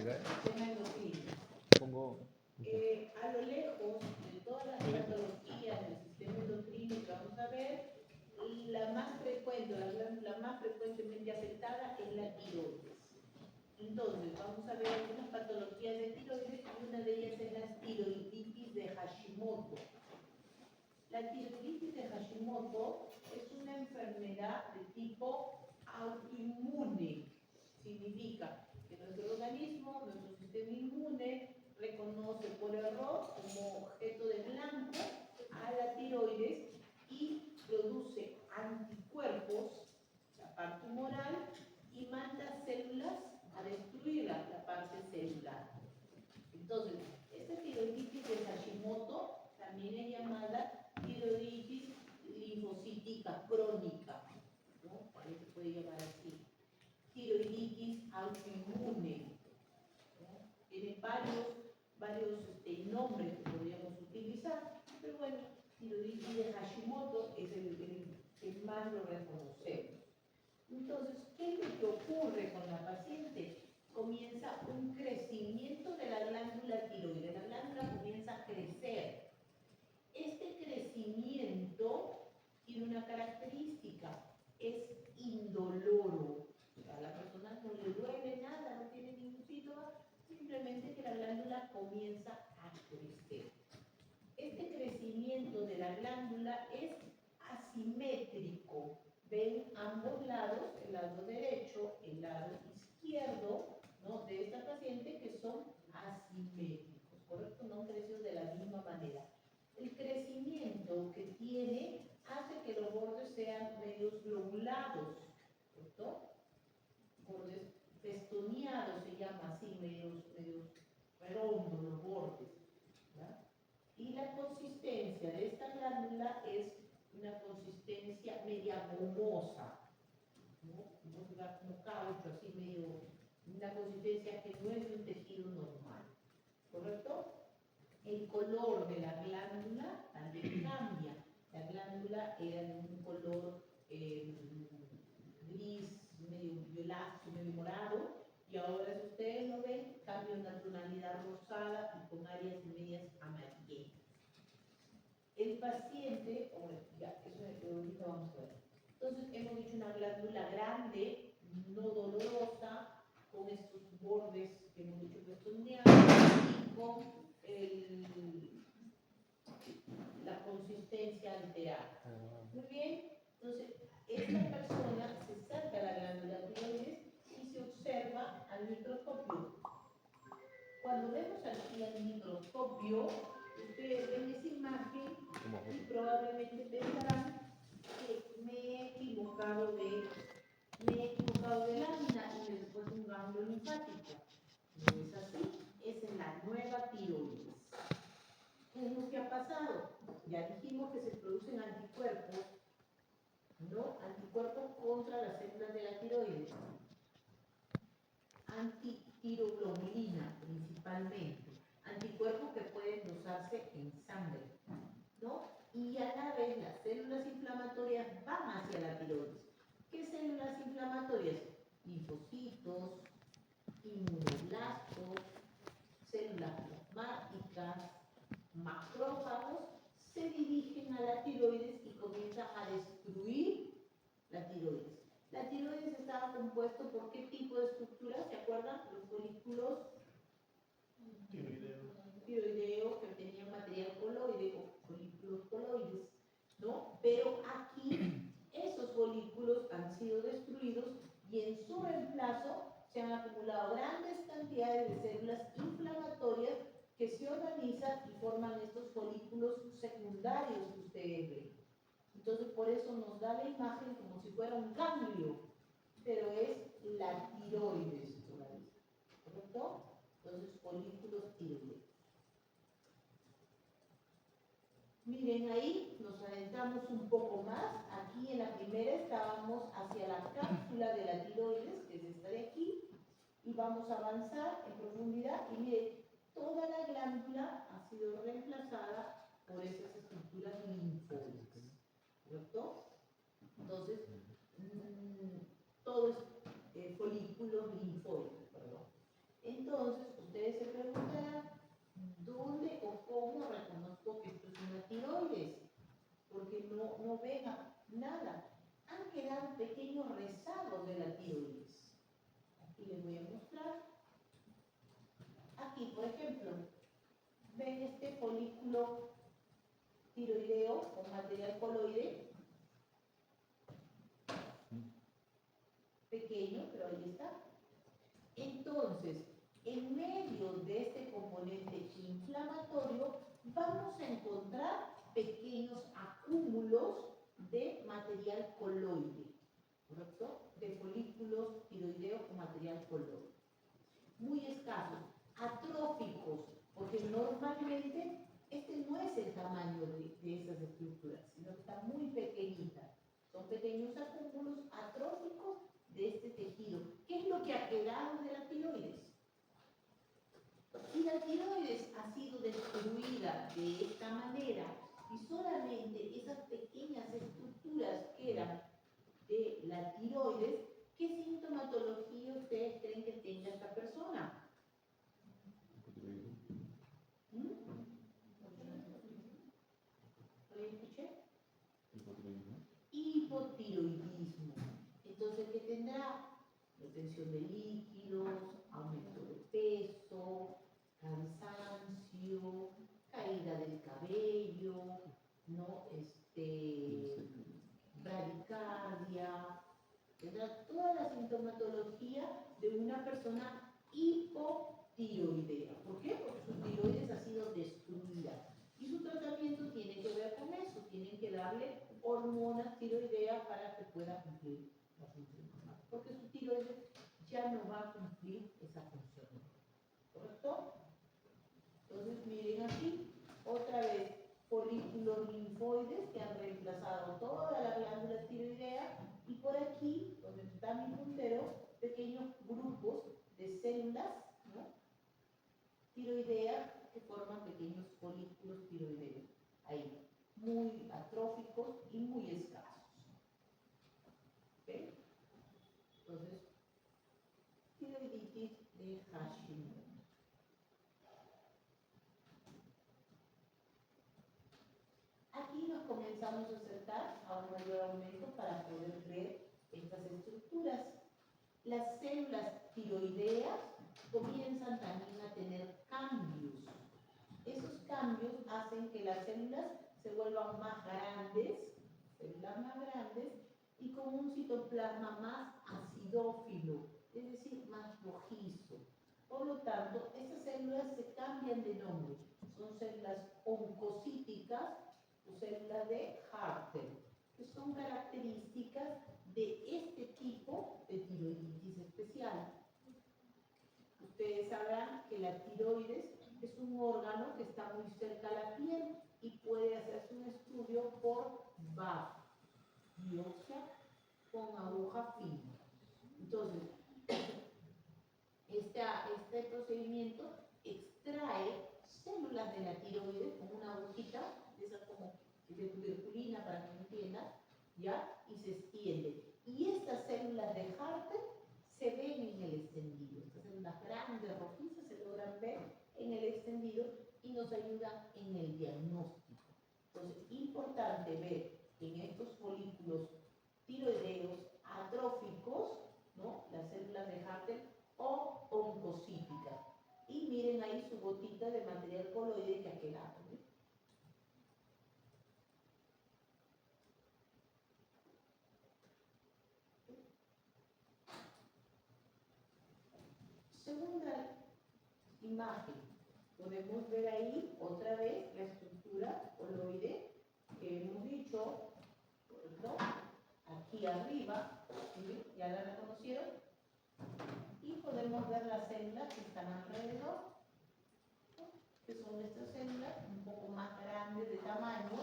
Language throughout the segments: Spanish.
sistema endocrino. A lo lejos de todas las patologías del sistema endocrino que vamos a ver, la más frecuente, la glándula más frecuentemente afectada es la tiroides. Entonces, vamos a ver algunas patologías de tiroides y una de ellas es la tiroiditis de Hashimoto. La tiroiditis de Hashimoto es una enfermedad de tipo autoinmune. Significa que nuestro organismo, nuestro sistema inmune, reconoce por error como objeto de blanco a la tiroides y produce anticuerpos, la parte humoral, y manda células a destruir la parte celular. Entonces, esta tiroiditis de Hashimoto también es llamada tiroiditis linfocítica crónica, ¿no? También se puede llamar así. Tiroiditis autoinmune, ¿no? Tiene varios nombres que podríamos utilizar, pero bueno, tiroiditis de Hashimoto es el que más lo reconocemos. Entonces, ¿qué es lo que ocurre con la paciente? Comienza un crecimiento de la glándula tiroides, la glándula comienza a crecer. Este crecimiento tiene una característica, es indoloro. O sea, a la persona no le duele nada, no tiene ningún síntoma, simplemente que la glándula comienza a crecer. Este crecimiento de la glándula es asimétrico. Ven ambos lados, el lado derecho, el lado izquierdo, ¿no?, de esta paciente, que son asimétricos, ¿correcto? No crecen de la misma manera. El crecimiento que tiene hace que los bordes sean medios lobulados, ¿correcto? Bordes festoneados se llama así, medios redondos los bordes, ¿verdad? Y la consistencia de esta glándula es una consistencia media gomosa, ¿no? Como caucho, así medio, una consistencia que no es de un tejido normal, ¿correcto? El color de la glándula también cambia. La glándula era de un color gris, medio violáceo, medio morado, y ahora, si ustedes lo ven, cambia una tonalidad rosada y con áreas medias amarillentas. El paciente, ya, eso es lo que ahorita vamos a ver. Entonces, hemos dicho una glándula grande, no dolorosa, con estos bordes que hemos dicho festoneados y con la consistencia alterada. Muy bien, entonces, esta persona se acerca a la glándula tiroides y se observa al microscopio. Cuando vemos aquí al microscopio, ustedes ven esa imagen y probablemente pensarán que me he equivocado de lámina y después un ganglio linfático. No es así, esa es la nueva tiroides. ¿Qué es lo que ha pasado? Ya dijimos que se producen anticuerpos, ¿no? Anticuerpos contra las células de la tiroides. Antitiroglobulina principalmente. Anticuerpos que pueden dosarse en sangre, ¿no? Y a la vez las células inflamatorias van hacia la tiroides. ¿Qué células inflamatorias? Linfocitos, inmunoblastos, células plasmáticas, macrófagos, se dirigen a la tiroides y comienzan a destruir la tiroides. La tiroides estaba compuesto por ¿qué tipo de estructura? ¿Se acuerdan? Los folículos tiroideos que tenían material coloide o folículos coloides, ¿no? Pero aquí esos folículos han sido destruidos y en su reemplazo se han acumulado grandes cantidades de células inflamatorias que se organizan y forman estos folículos secundarios que ustedes ven. Entonces, por eso nos da la imagen como si fuera un ganglio, pero es la tiroides todavía, ¿correcto? Entonces, folículos tiroides. Miren, ahí nos adentramos un poco más. Aquí en la primera estábamos hacia la cápsula de la tiroides, que es esta de aquí, y vamos a avanzar en profundidad. Y miren, toda la glándula ha sido reemplazada por esas estructuras linfóides, ¿correcto? Entonces, todo es folículos linfóides, perdón. Entonces, aquí, por ejemplo, ven este folículo tiroideo con material coloide, pequeño, pero ahí está. Entonces, en medio de este componente inflamatorio, vamos a encontrar pequeños acúmulos de material coloide, ¿correcto? De folículos tiroideos con material coloide. Muy escasos, atróficos, porque normalmente este no es el tamaño de esas estructuras, sino que está muy pequeñita. Son pequeños acúmulos atróficos de este tejido. ¿Qué es lo que ha quedado de la tiroides? Si la tiroides ha sido destruida de esta manera y solamente esas pequeñas estructuras quedan de la tiroides, ¿qué sintomatología ustedes creen que tenga esta persona? ¿Mm? ¿Lo escuché? Hipotiroidismo. Entonces, ¿qué tendrá? Retención de líquidos, aumento de peso, cansancio, caída del cabello, ¿no? Bradicardia, tendrá toda la sintomatología de una persona hipotiroidea. ¿Por qué? Porque su tiroides ha sido destruida. Y su tratamiento tiene que ver con eso. Tienen que darle hormonas tiroideas para que pueda cumplir la función normal. Porque su tiroides ya no va a cumplir esa función. ¿Correcto? Entonces, miren aquí, otra vez, folículos linfoides que han reemplazado toda la glándula tiroidea, y por aquí, donde está mi puntero, pequeños grupos de células, ¿no? Tiroideas que forman pequeños folículos tiroideos. Ahí, muy atróficos y muy escasos. ¿Ok? Entonces, tiroiditis de Hashimoto. Aquí nos comenzamos a acercar a un mayor aumento para poder ver estas estructuras. Las células tiroideas comienzan también a tener cambios. Esos cambios hacen que las células se vuelvan más grandes, y con un citoplasma más acidófilo, es decir, más rojizo. Por lo tanto, estas células se cambian de nombre. Son células oncocíticas o células de Hartel, que son características de este tipo de tiroiditis especial. Ustedes sabrán que la tiroides es un órgano que está muy cerca a la piel y puede hacerse un estudio por BAF, biopsia con aguja fina. Entonces, este procedimiento extrae células de la tiroides con una agujita, de esa como de tuberculina para que me entiendan, ¿ya? Y se extiende. Y estas células de Hartel se ven en el extendido. Estas células grandes, rojizas, se logran ver en el extendido y nos ayudan en el diagnóstico. Entonces, importante ver en estos folículos tiroideos atróficos, ¿no? Las células de Hartel o oncocíticas. Y miren ahí su gotita de material coloide que ha quedado, ¿no? Segunda imagen, podemos ver ahí otra vez la estructura coloide que hemos dicho, ¿no? Aquí arriba, ¿sí? ¿Ya la reconocieron? Y podemos ver las células que están alrededor, ¿no? Que son estas células un poco más grandes de tamaño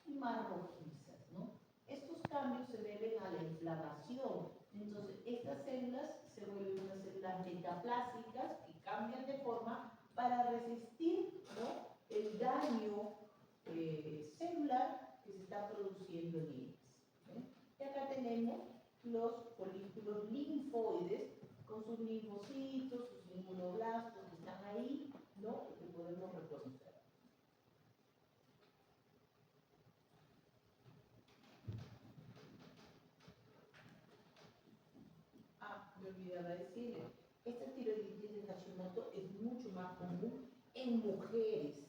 y más rojizas, ¿no? Estos cambios se deben a la inflamación. Entonces, estas células se vuelven unas células metaplásicas que cambian de forma para resistir, ¿no? El daño celular que se está produciendo en ellas. Y acá tenemos los folículos linfoides con sus linfocitos, sus inmunoblastos que están ahí, ¿no? Que podemos reconocer. Me olvidaba decirle, esta tiroiditis de Hashimoto es mucho más común en mujeres.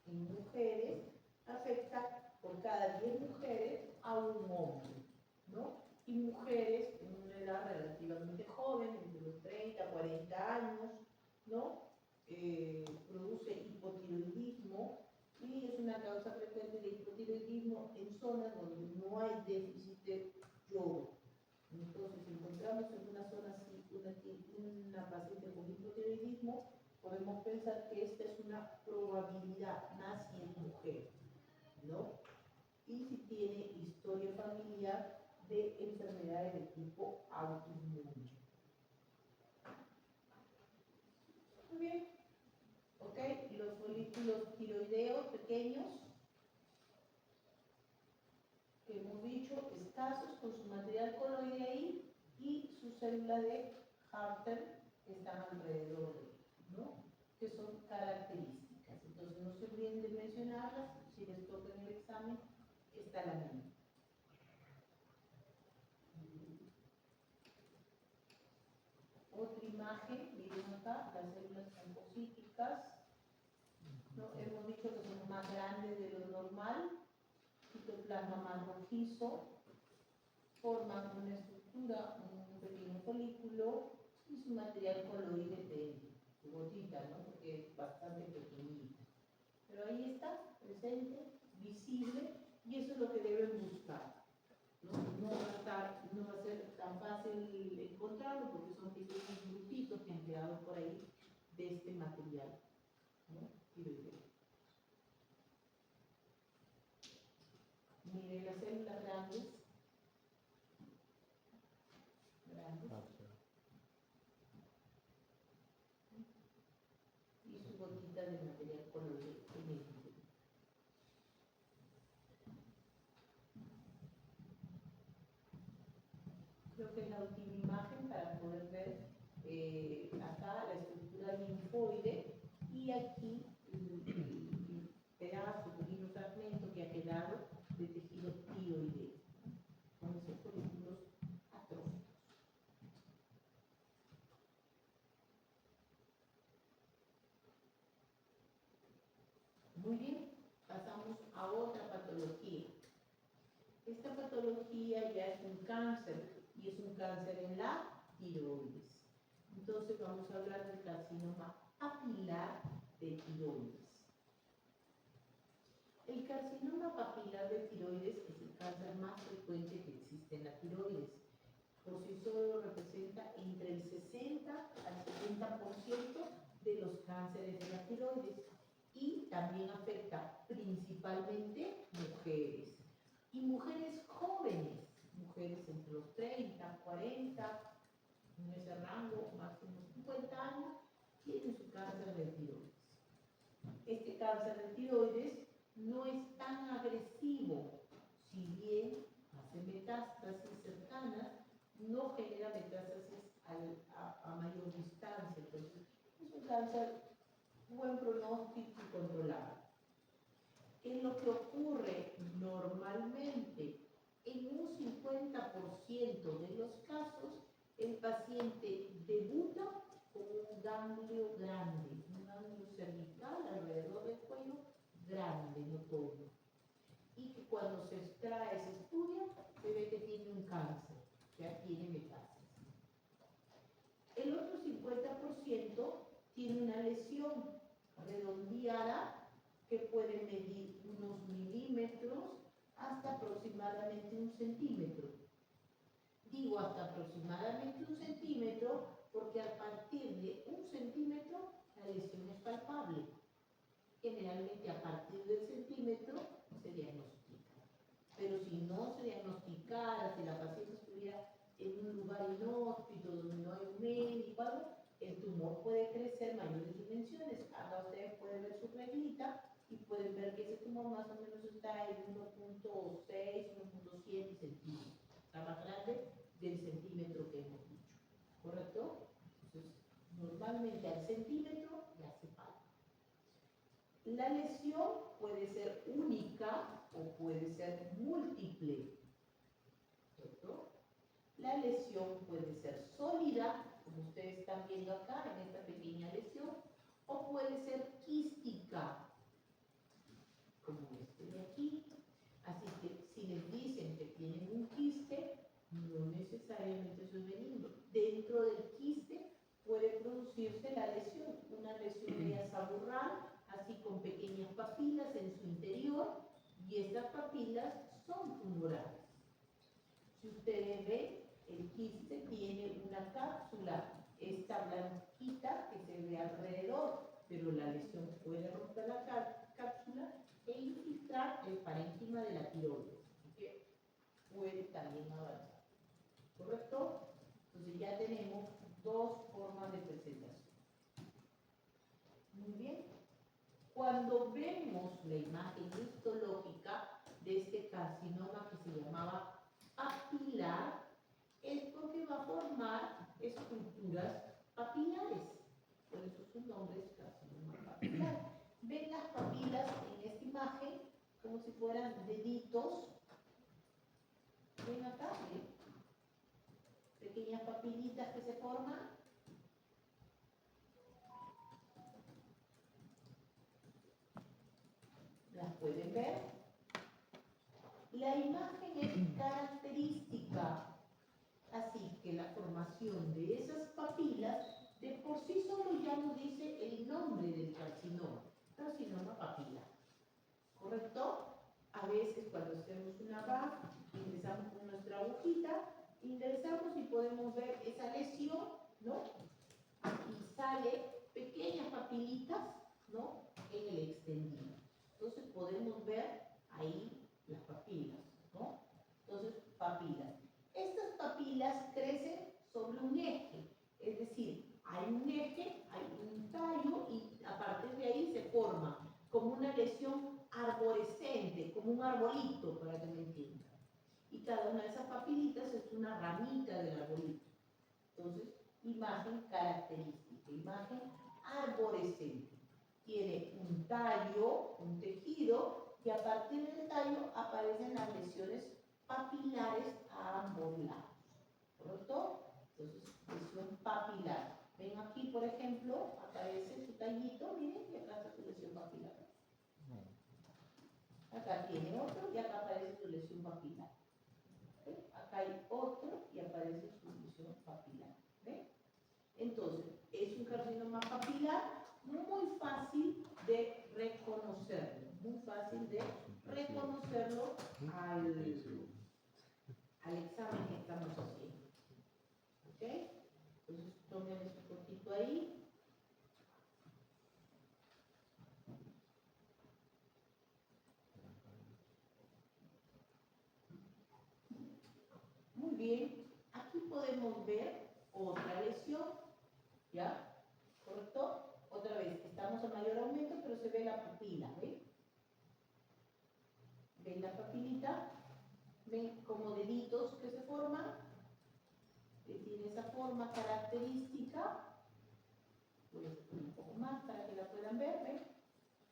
En mujeres afecta por cada 10 mujeres a un hombre, ¿no? Y mujeres en una edad relativamente joven, entre los 30 a 40 años, ¿no? Produce hipotiroidismo y es una causa frecuente de hipotiroidismo en zonas donde no hay déficit de yodo. Entonces, si encontramos en una zona así una paciente con hipotiroidismo, podemos pensar que esta es una probabilidad, más si es mujer, ¿no? Y si tiene historia familiar de enfermedades de tipo autoinmune. Muy bien, ¿ok? Los folículos tiroideos pequeños, que hemos dicho, escasos, con su material coloide ahí, y su célula de Harter que están alrededor de él, ¿no? Que son características. Entonces no se olviden de mencionarlas, si les toca en el examen, está la misma. Otra imagen, miren acá, las células trombocíticas, ¿no? Hemos dicho que son más grandes de lo normal, citoplasma más rojizo, forman una estructura, un pequeño folículo y su material coloide de su gotita, ¿no? Porque es bastante pequeñita. Pero ahí está, presente, visible, y eso es lo que deben buscar. No va a ser tan fácil encontrarlo porque son pequeños grupitos que han quedado por ahí de este material, ¿no? Miren las células grandes, y su gotita de material coloide en el interior. Creo que es la última imagen para poder ver acá la estructura linfoide y aquí el pedazo, pequeño fragmento que ha quedado de tejido tiroideo, con esos folículos atróficos. Muy bien, pasamos a otra patología. Esta patología ya es un cáncer y es un cáncer en la tiroides. Entonces vamos a hablar del carcinoma papilar de tiroides. El carcinoma papilar de tiroides es el cáncer más frecuente que existe en la tiroides. Por sí solo representa entre el 60 al 70% de los cánceres de la tiroides y también afecta principalmente mujeres. Y mujeres jóvenes, mujeres entre los 30, 40, en ese rango, máximo 50 años, tienen su cáncer de tiroides. Este cáncer de tiroides no es tan agresivo, si bien hace metástasis cercanas, no genera metástasis a mayor distancia. Entonces, es un cáncer buen pronóstico y controlable. ¿Qué es lo que ocurre normalmente? En un 50% de los casos, el paciente debuta con un ganglio grande, un ganglio cervical alrededor del cuello grande, notorio. Y que cuando se extrae, se estudia, se ve que tiene un cáncer, ya tiene metástasis. El otro 50% tiene una lesión redondeada que puede medir unos milímetros hasta aproximadamente 1 centímetro. Digo hasta aproximadamente 1 centímetro porque a partir de 1 centímetro la lesión es palpable. Generalmente a partir del centímetro se diagnostica. Pero si no se diagnosticara, si la paciente estuviera en un lugar inhóspito donde no hay un médico, el tumor puede crecer mayores dimensiones. Acá ustedes pueden ver su reglita y pueden ver que ese tumor más o menos está en 1.6, 1.7 centímetros. Está más grande del centímetro que hemos dicho. ¿Correcto? Entonces, normalmente al centímetro ya se palpa. La lesión puede ser única o puede ser múltiple. ¿Cierto? La lesión puede ser sólida, como ustedes están viendo acá en esta pequeña lesión, o puede ser quística, como este de aquí. Así que si les dicen que tienen un quiste, no necesariamente eso es benigno. Dentro del quiste puede producirse la lesión, una lesión media saburral, así con pequeñas papilas en su interior, y estas papilas son tumorales. Si ustedes ven, el quiste tiene una cápsula, esta blanquita que se ve alrededor, pero la lesión puede romper la cápsula e infiltrar el parénquima de la tiroides, que puede también avanzar. ¿Correcto? Entonces ya tenemos dos formas de presentación. Muy bien. Cuando vemos la imagen histológica de este carcinoma que se llamaba papilar, es porque va a formar estructuras papilares. Por eso su nombre es carcinoma papilar. Ven las papilas en esta imagen como si fueran deditos. Ven acá, ¿ven? Pequeñas papilitas que se forman. ¿Las pueden ver? La imagen es característica, así que la formación de esas papilas de por sí solo ya nos dice el nombre del carcinoma, carcinoma papilar. ¿Correcto? A veces cuando hacemos una VAC, ingresamos con nuestra agujita, ingresamos y podemos ver esa lesión, ¿no? Y sale pequeñas papilitas, ¿no? En el extendido. Entonces podemos ver ahí las papilas, ¿no? Entonces, papilas. Estas papilas crecen sobre un eje, es decir, hay un eje, hay un tallo y a partir de ahí se forma como una lesión arborescente, como un arbolito, para que me entiendan. Y cada una de esas papilitas es una ramita del arbolito. Entonces, imagen característica, imagen arborescente. Tiene un tallo, un tejido, y a partir del tallo aparecen las lesiones papilares a ambos lados. ¿Correcto? Entonces, lesión papilar. Ven aquí, por ejemplo, aparece su tallito, miren, y acá está su lesión papilar. Acá tiene otro y acá aparece su lesión papilar. ¿Okay? Acá hay otro y aparece su lesión papilar. ¿Ven? Entonces, es un carcinoma papilar muy fácil de reconocerlo, muy fácil de reconocerlo al examen que estamos haciendo. ¿Ok? Entonces, tomen ese cortito ahí. Muy bien. Aquí podemos ver otra lesión. ¿Ya? ¿Correcto? Otra vez, estamos a mayor aumento, pero se ve la pupila, ¿ven? ¿Ven la papilita? ¿Ven como deditos que se forman? Que tiene esa forma característica. Voy a hacer un poco más para que la puedan ver, ¿ven?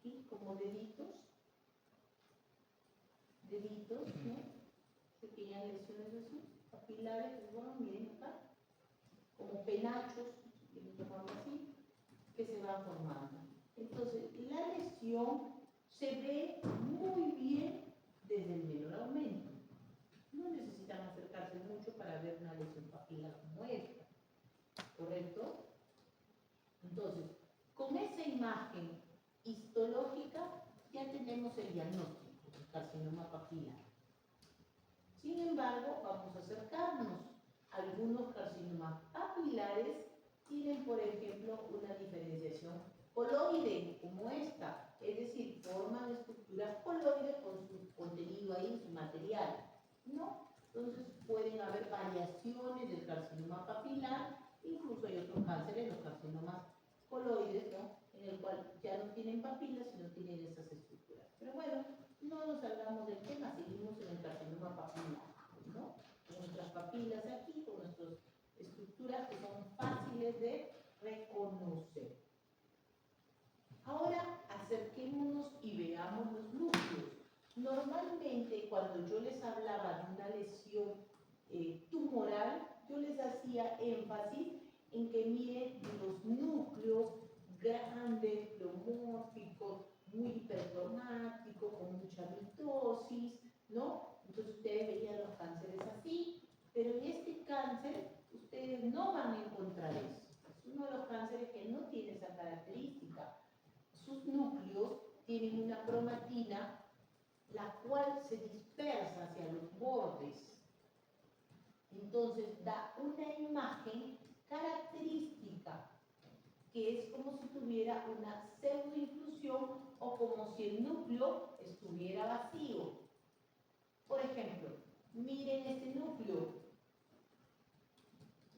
Y como deditos. Deditos, ¿no? Pequeñas lesiones así, papilares, bueno, miren acá. Como penachos, si quieren llamarlo así, que se van formando. Entonces, la lesión se ve muy bien desde el menor aumento. No necesitan acercarse mucho para ver una lesión papilar como esta. ¿Correcto? Entonces, con esa imagen histológica ya tenemos el diagnóstico del carcinoma papilar. Sin embargo, vamos a acercarnos. Algunos carcinomas papilares tienen, por ejemplo, una diferenciación coloide, como esta, es decir, forman estructuras coloides con su contenido ahí, su material, ¿no? Entonces pueden haber variaciones del carcinoma papilar, incluso hay otros cánceres, los carcinomas coloides, ¿no? En el cual ya no tienen papilas, sino tienen esas estructuras. Pero bueno, no nos salgamos del tema, seguimos en el carcinoma papilar, ¿no? Con nuestras papilas aquí, con nuestras estructuras que son fáciles de reconocer. Ahora acerquémonos y veamos los núcleos. Normalmente cuando yo les hablaba de una lesión tumoral, yo les hacía énfasis en que miren los núcleos grandes, mucha mitosis, ¿no? Entonces ustedes veían los cánceres así, pero en este cáncer ustedes no van a encontrar eso. Es uno de los cánceres que no tiene esa característica. Sus núcleos tienen una cromatina, la cual se dispersa hacia los bordes. Entonces da una imagen característica, que es como si tuviera una pseudoinclusión o como si el núcleo estuviera vacío. Por ejemplo, miren este núcleo.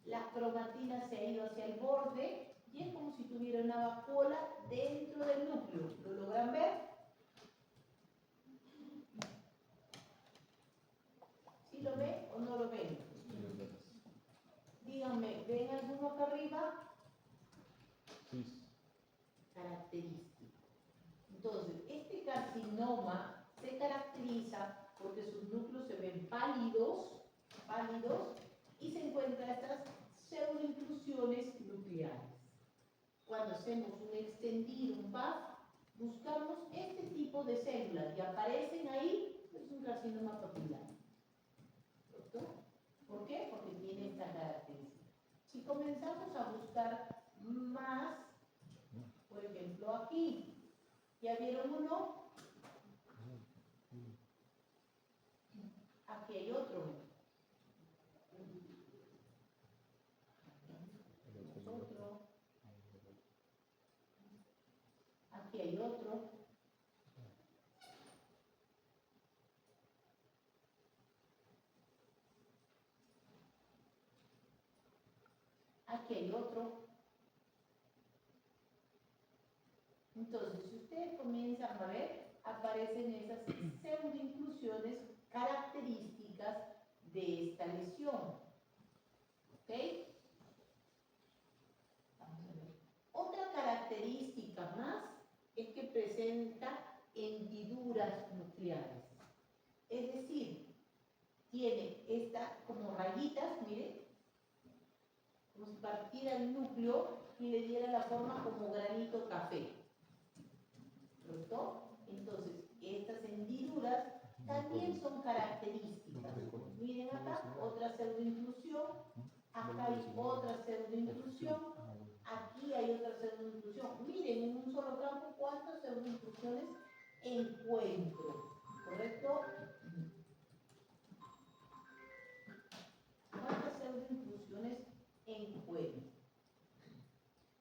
La cromatina se ha ido hacia el borde y es como si tuviera una vacuola dentro del núcleo. ¿Lo logran ver? ¿Sí lo ven o no lo ven? Díganme, ¿ven alguno acá arriba? Sí. Característica. Entonces, este carcinoma se caracteriza porque sus núcleos se ven pálidos, y se encuentran estas pseudoinclusiones nucleares. Cuando hacemos un extendido, un PAF, buscamos este tipo de células y aparecen ahí, es un carcinoma papilar. ¿Cierto? ¿Por qué? Porque tiene esta característica. Si comenzamos a buscar más, por ejemplo aquí, ¿ya vieron uno? Aquí hay otro. Aquí hay otro. Aquí hay otro. Entonces, si ustedes comienzan a ver, aparecen esas pseudoinclusiones características de esta lesión. ¿Ok? Vamos a ver. Otra característica más es que presenta hendiduras nucleares. Es decir, tiene estas como rayitas, miren, como si partiera el núcleo y le diera la forma como granito café. ¿Cierto? Entonces, estas hendiduras también son características. Miren acá, otra pseudoinclusión, acá hay otra pseudoinclusión, aquí hay otra pseudoinclusión. Miren, en un solo campo, ¿cuántas pseudoinclusiones encuentro? ¿Correcto? ¿Cuántas pseudoinclusiones encuentro?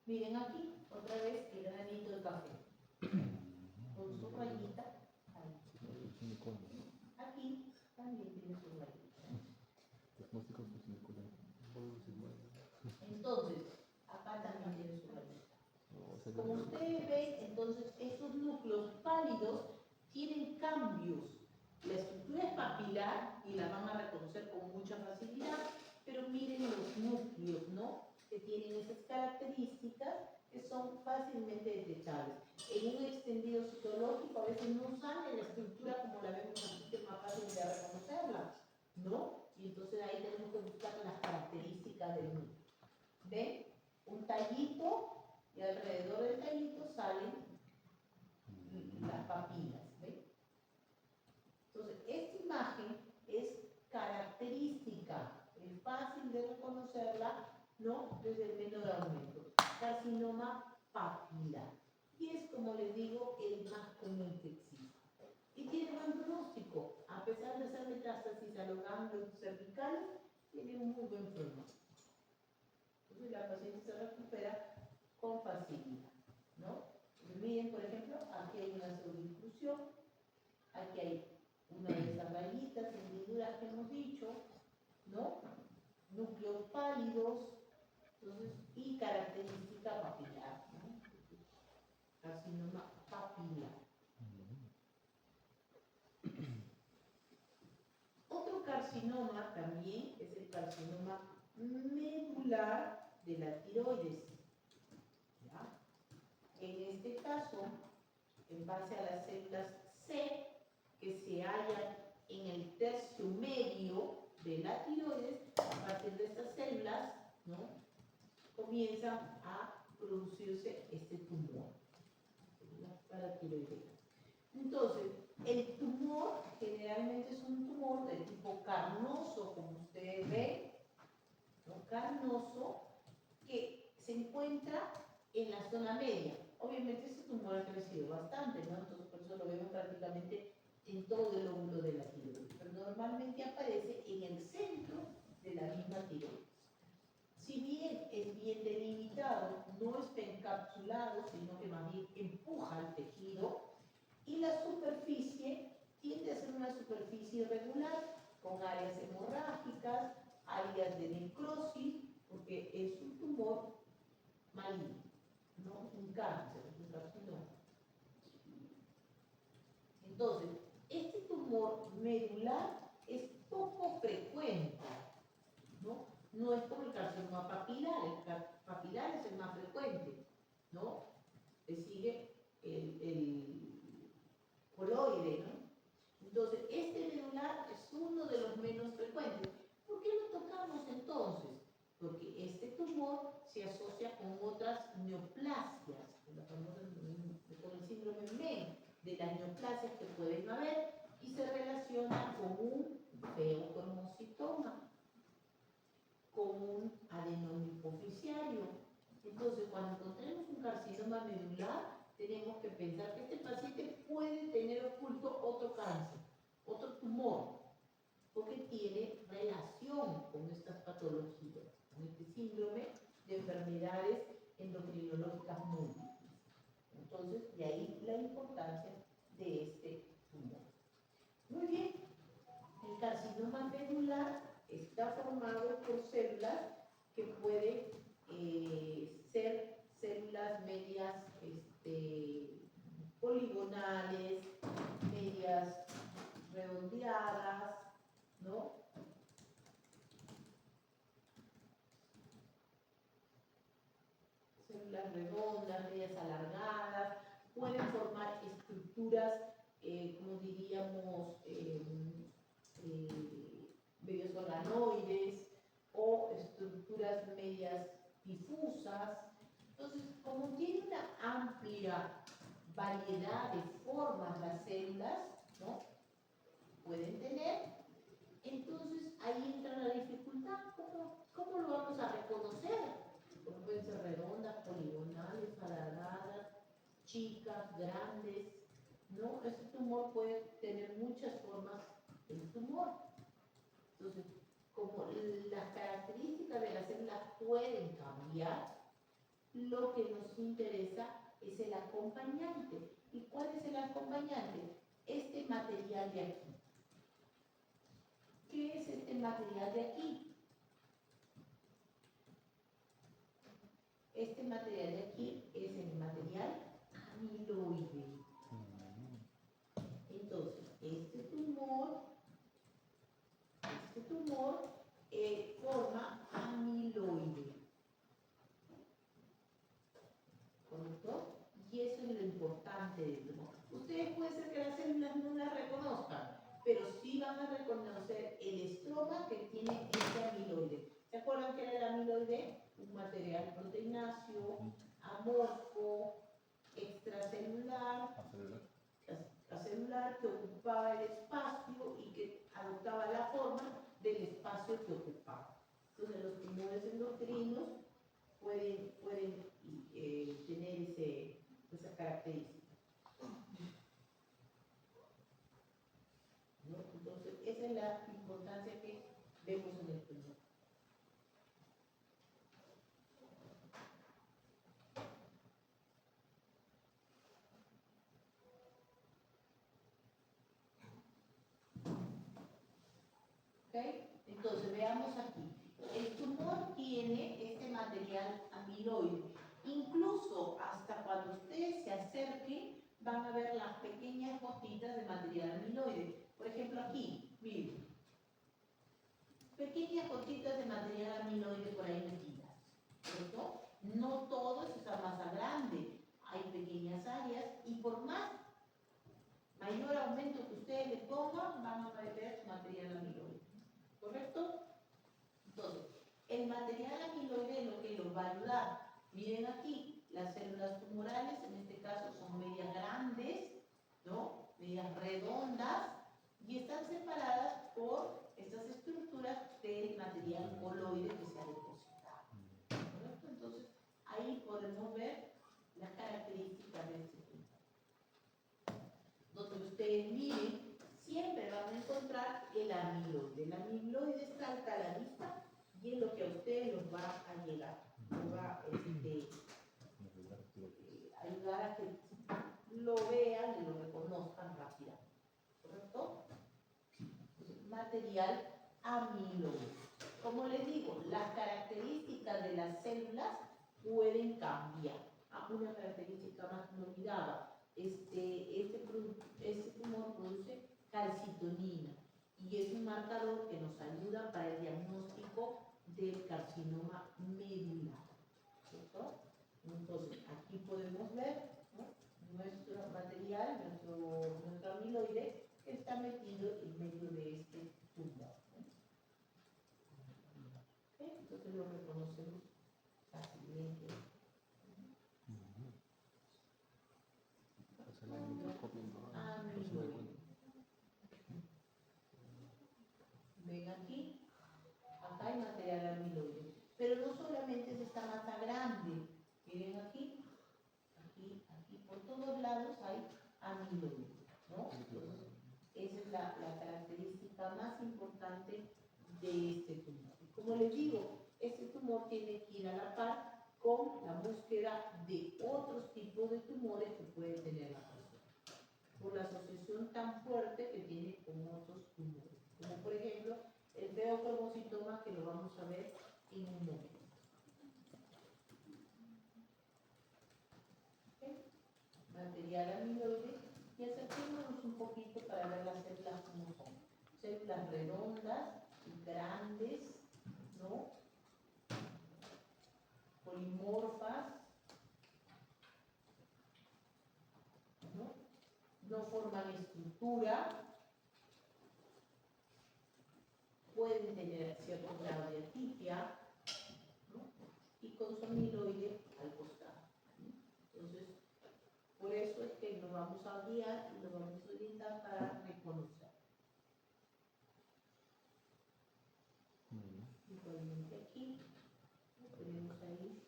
Miren aquí, otra vez el granito de café. Con su rayita. Aquí también tiene su rayita. Entonces, acá también tiene su rayita. Como ustedes ven, entonces estos núcleos pálidos tienen cambios. La estructura es papilar y la van a reconocer con mucha facilidad, pero miren los núcleos, ¿no? Que tienen esas características que son fácilmente detectables. En un extendido citológico a veces no sale la estructura como la vemos aquí, que es más fácil de reconocerla, ¿no? Y entonces ahí tenemos que buscar las características del núcleo. ¿Ven? Un tallito y alrededor del tallito salen las papilas. ¿Ven? Entonces, esta imagen es característica, es fácil de reconocerla, ¿no? Desde el menor aumento. Carcinoma papilar. Y es, como les digo, el más común que existe. Y tiene buen pronóstico. A pesar de ser metástasis a los ganglios cervicales, tiene un muy buen pronóstico. Entonces la paciente se recupera con facilidad, ¿no? Miren, por ejemplo, aquí hay una pseudoinclusión, aquí hay una de esas rayitas, hendiduras que hemos dicho, ¿no? Núcleos pálidos, entonces, y característica papilar, ¿no? Carcinoma papilar. Otro carcinoma también es el carcinoma medular de la tiroides. ¿Ya? En este caso, en base a las células C que se hallan en el tercio medio de la tiroides, a partir de estas células, ¿no? Comienzan a producirse este tumor, células paratiroideas. Entonces, El tumor generalmente es un tumor de tipo carnoso, como ustedes ven, ¿no? Carnoso, que se encuentra en la zona media. Obviamente este tumor ha crecido bastante, ¿no? Entonces por eso lo vemos prácticamente en todo el lóbulo de la tiroides, pero normalmente aparece en el centro de la misma tiroides. Si bien es bien delimitado, no está encapsulado, sino que más bien empuja al tejido, y la superficie tiende a ser una superficie irregular, con áreas hemorrágicas, áreas de necrosis, porque es un tumor maligno, no un cáncer, un carcinoma. Entonces, este tumor medular es poco frecuente, ¿no? No es como el carcinoma papilar, papilar es el más frecuente, ¿no? Le sigue el coloide, ¿no? Entonces, este medular es uno de los menos frecuentes. ¿Por qué lo tocamos entonces? Porque este tumor se asocia con otras neoplasias, con el síndrome MEN, de las neoplasias que pueden haber, y se relaciona con un feocromocitoma, con un adenoma hipoficiario. Entonces, cuando encontremos un carcinoma medular, tenemos que pensar que este paciente puede tener oculto otro cáncer, otro tumor, porque tiene relación con estas patologías, con este síndrome de enfermedades endocrinológicas múltiples. Entonces, de ahí la importancia de este tumor. Muy bien, el carcinoma medular está formado por células que pueden ser células medias poligonales, medias redondeadas, ¿no? Células redondas, medias alargadas, pueden formar estructuras, como diríamos, medios organoides o estructuras medias difusas. Entonces, como tiene una amplia variedad de formas las células, ¿no? Pueden tener, entonces ahí entra la dificultad. ¿Cómo lo vamos a reconocer? Porque pueden ser redondas, poligonales, alargadas, chicas, grandes, ¿no? Este tumor puede tener muchas formas del tumor. Entonces, como las características de las células pueden cambiar, lo que nos interesa es el acompañante. ¿Y cuál es el acompañante? Este material de aquí. ¿Qué es este material de aquí? Este material de aquí es el material amiloide. Entonces, este tumor forma amiloide. ¿Correcto? Y eso es lo importante del tumor. Ustedes pueden ser que las células no las reconozcan, pero sí van a reconocer el estroma que tiene este amiloide. ¿Se acuerdan que era el amiloide? Un material proteináceo, amorfo, extracelular, acelular, que ocupaba el espacio y que adoptaba la forma del espacio que ocupaba. Entonces los tumores endocrinos pueden tener esa característica, ¿no? Entonces esa es la importancia que vemos en el tumor. Entonces veamos aquí, el tumor tiene este material amiloide, incluso hasta cuando ustedes se acerquen van a ver las pequeñas gotitas de material amiloide. Por ejemplo aquí, miren, pequeñas gotitas de material amiloide por ahí metidas, ¿cierto? No todo es esa masa grande, hay pequeñas áreas y por más mayor aumento que ustedes le pongan van a ver su material amiloide. ¿Correcto? Entonces, el material amiloide es lo que los va a ayudar. Miren aquí, las células tumorales, en este caso son medias grandes, ¿no? medias redondas y están separadas por estas estructuras del material coloide que se ha depositado. ¿Correcto? Entonces, ahí podemos ver las características de este tumor. Donde ustedes miren, siempre van a encontrar el amiloide. El amiloide salta a la vista y es lo que a ustedes los va a llegar. Los va a ayudar a que lo vean y lo reconozcan rápidamente. ¿Correcto? Material amiloide. Como les digo, las características de las células pueden cambiar. Una característica más olvidada. Este tumor produce calcitonina y es un marcador que nos ayuda para el diagnóstico del carcinoma medular. ¿Cierto? Entonces, aquí podemos ver, ¿no?, nuestro material, nuestro amiloide, que está metido en medio de este tumor. ¿Okay? Entonces lo reconocemos fácilmente. Amiloide. Ven aquí, acá hay material amiloide, pero no solamente es esta masa grande. Miren aquí, por todos lados hay amiloide, ¿no? Entonces, esa es la característica más importante de este tumor. Y como les digo, este tumor tiene que ir a la par con la búsqueda de otros tipos de tumores que puede tener la persona, por la asociación tan fuerte que tiene con otros tumores, como por ejemplo el feocromocitoma, que lo vamos a ver en un momento. ¿Okay? Material amiloide, y acerquémonos un poquito para ver las células como son. Células redondas, grandes, ¿no?, polimorfas, no forman estructura, pueden tener cierto grado de atipia, ¿no?, y con su amiloide al costado. Entonces, por eso es que nos vamos a guiar y nos vamos a orientar para reconocer. Igualmente aquí, tenemos ahí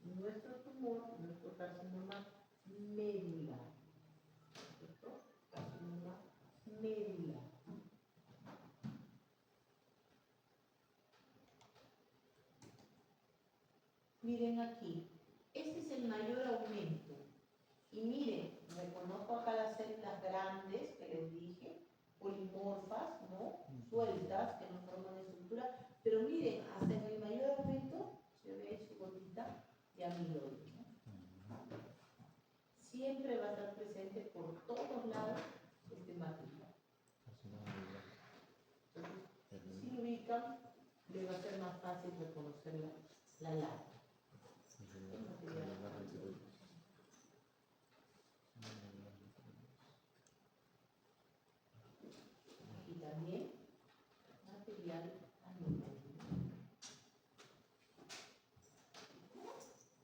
nuestro tumor, nuestro carcinoma medular. ¿Cierto? Carcinoma medular. Miren aquí, este es el mayor aumento. Y miren, reconozco acá las células grandes que les dije, polimorfas, ¿no?, sueltas, que no forman estructura, pero miren, hasta en el mayor aumento se ve su gotita de amiloide, ¿no? Siempre va a estar presente por todos lados este material. Entonces, si lo ubican, les va a ser más fácil reconocer la larva. Aquí también material amiloide.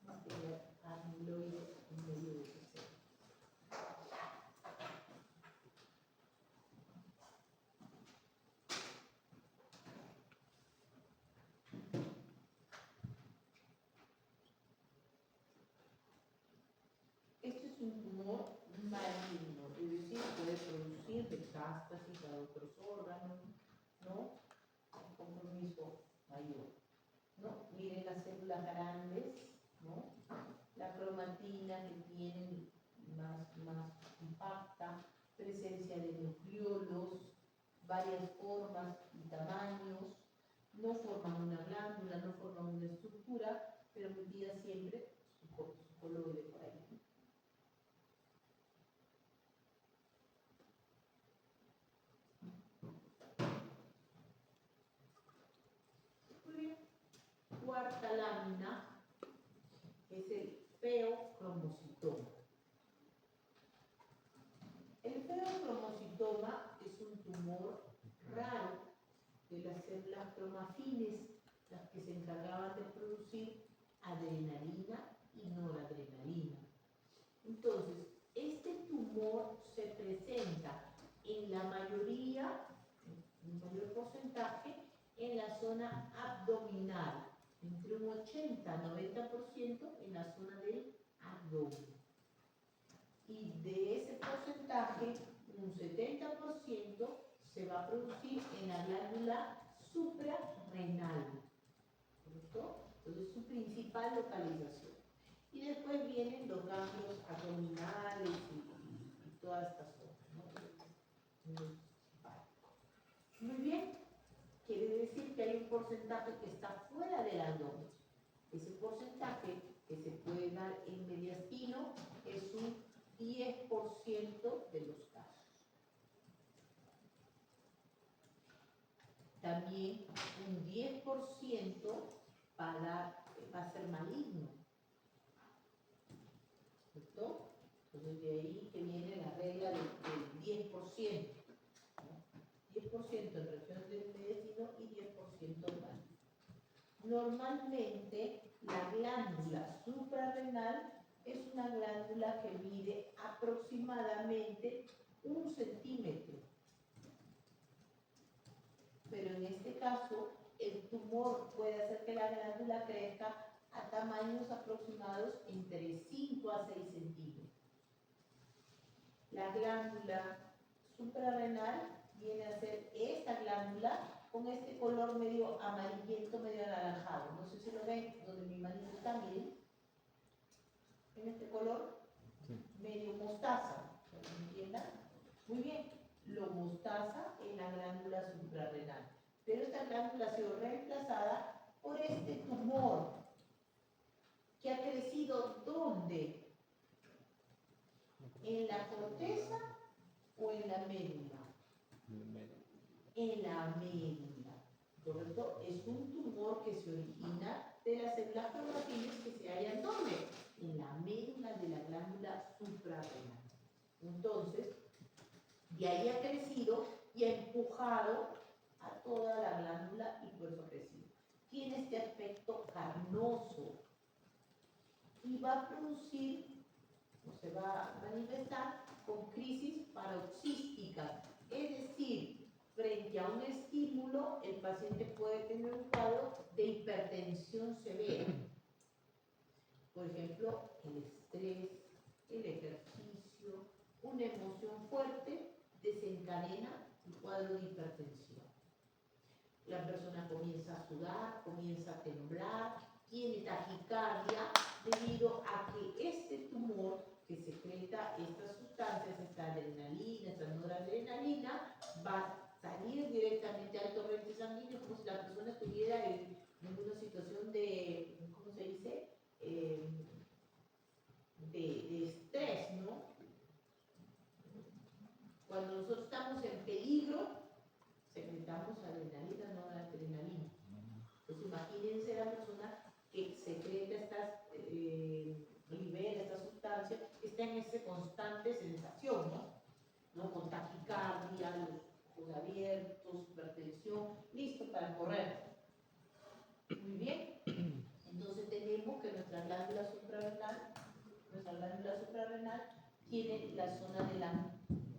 Material amiloide en medio de su célula. Este es un tumor maligno, es decir, puede producir metástasis a otros órganos, ¿no?, un compromiso mayor, ¿no? Miren las células grandes, ¿no?, la cromatina que tienen más compacta, presencia de nucleolos, varias formas y tamaños, no forman una glándula, no forman una estructura, pero metida siempre su coloide por ahí. Cuarta lámina es el feocromocitoma. El feocromocitoma es un tumor raro de las células cromafines, las que se encargaban de producir adrenalina y noradrenalina. Entonces, este tumor se presenta hasta 90% en la zona del abdomen. Y de ese porcentaje, un 70% se va a producir en la glándula suprarrenal, ¿correcto? Entonces, su principal localización. Y después vienen los ganglios abdominales y todas estas cosas, ¿no? Muy bien. Quiere decir que hay un porcentaje que está fuera del abdomen. Ese porcentaje que se puede dar en mediastino es un 10% de los casos. También un 10% va a ser maligno. ¿Cierto? Entonces de ahí que viene la regla del 10%. 10% en regiones del mediastino y 10% maligno. Normalmente la glándula suprarrenal es una glándula que mide aproximadamente 1 centímetro. Pero en este caso, el tumor puede hacer que la glándula crezca a tamaños aproximados entre 5 a 6 centímetros. La glándula suprarrenal viene a ser esta glándula con este color medio amarillento, medio anaranjado. No sé si lo ven, donde mi manito está, miren. ¿Ven este color? Sí. Medio mostaza, ¿me entiendan? Muy bien, lo mostaza en la glándula suprarrenal. Pero esta glándula ha sido reemplazada por este tumor que ha crecido ¿dónde? ¿En la corteza o en la médula? En la médula, ¿correcto? Es un tumor que se origina de las células cromatinas que se hallan ¿dónde? En la médula de la glándula suprarrenal. Entonces, de ahí ha crecido y ha empujado a toda la glándula y por eso ha crecido. Tiene este aspecto carnoso y va a producir, o se va a manifestar con crisis paroxísticas, es decir, frente a un estímulo, el paciente puede tener un cuadro de hipertensión severa. Por ejemplo, el estrés, el ejercicio, una emoción fuerte desencadena el cuadro de hipertensión. La persona comienza a sudar, comienza a temblar, tiene taquicardia debido a que este tumor que secreta estas sustancias, esta adrenalina, esta noradrenalina, va a salir directamente al torrente sanguíneo como si la persona estuviera en una situación de, ¿cómo se dice? De estrés, ¿no? Cuando nosotros estamos en peligro, secretamos adrenalina, noradrenalina. Entonces imagínense la persona que secreta estas, libera estas sustancias, está en esa constante sensación, ¿no? Con taquicardia, los ojos abiertos, hipertensión, listo para correr. Muy bien. Entonces tenemos que nuestra glándula suprarrenal tiene la zona de la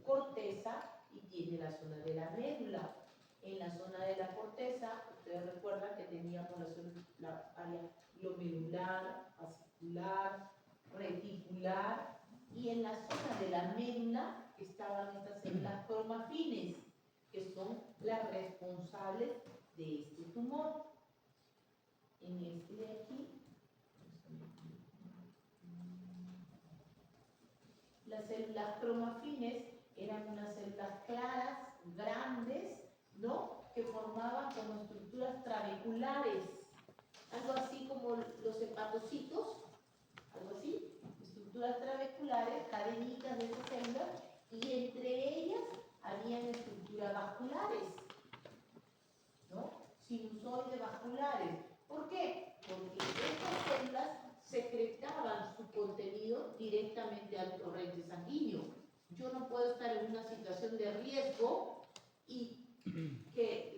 corteza y tiene la zona de la médula. En la zona de la corteza, ustedes recuerdan que teníamos la área glomerular, fascicular, reticular, y en la zona de la médula estaban estas células cromafines, que son las responsables de este tumor. En este de aquí, las células cromafines eran unas células claras, grandes, ¿no? Que formaban como estructuras trabeculares, algo así como los hepatocitos, algo así, estructuras trabeculares, cadenitas de esas células, y entre ellas habían estructuras vasculares, ¿no? Sinusoides vasculares. ¿Por qué? Porque estas células secretaban su contenido directamente al torrente sanguíneo. Yo no puedo estar en una situación de riesgo y que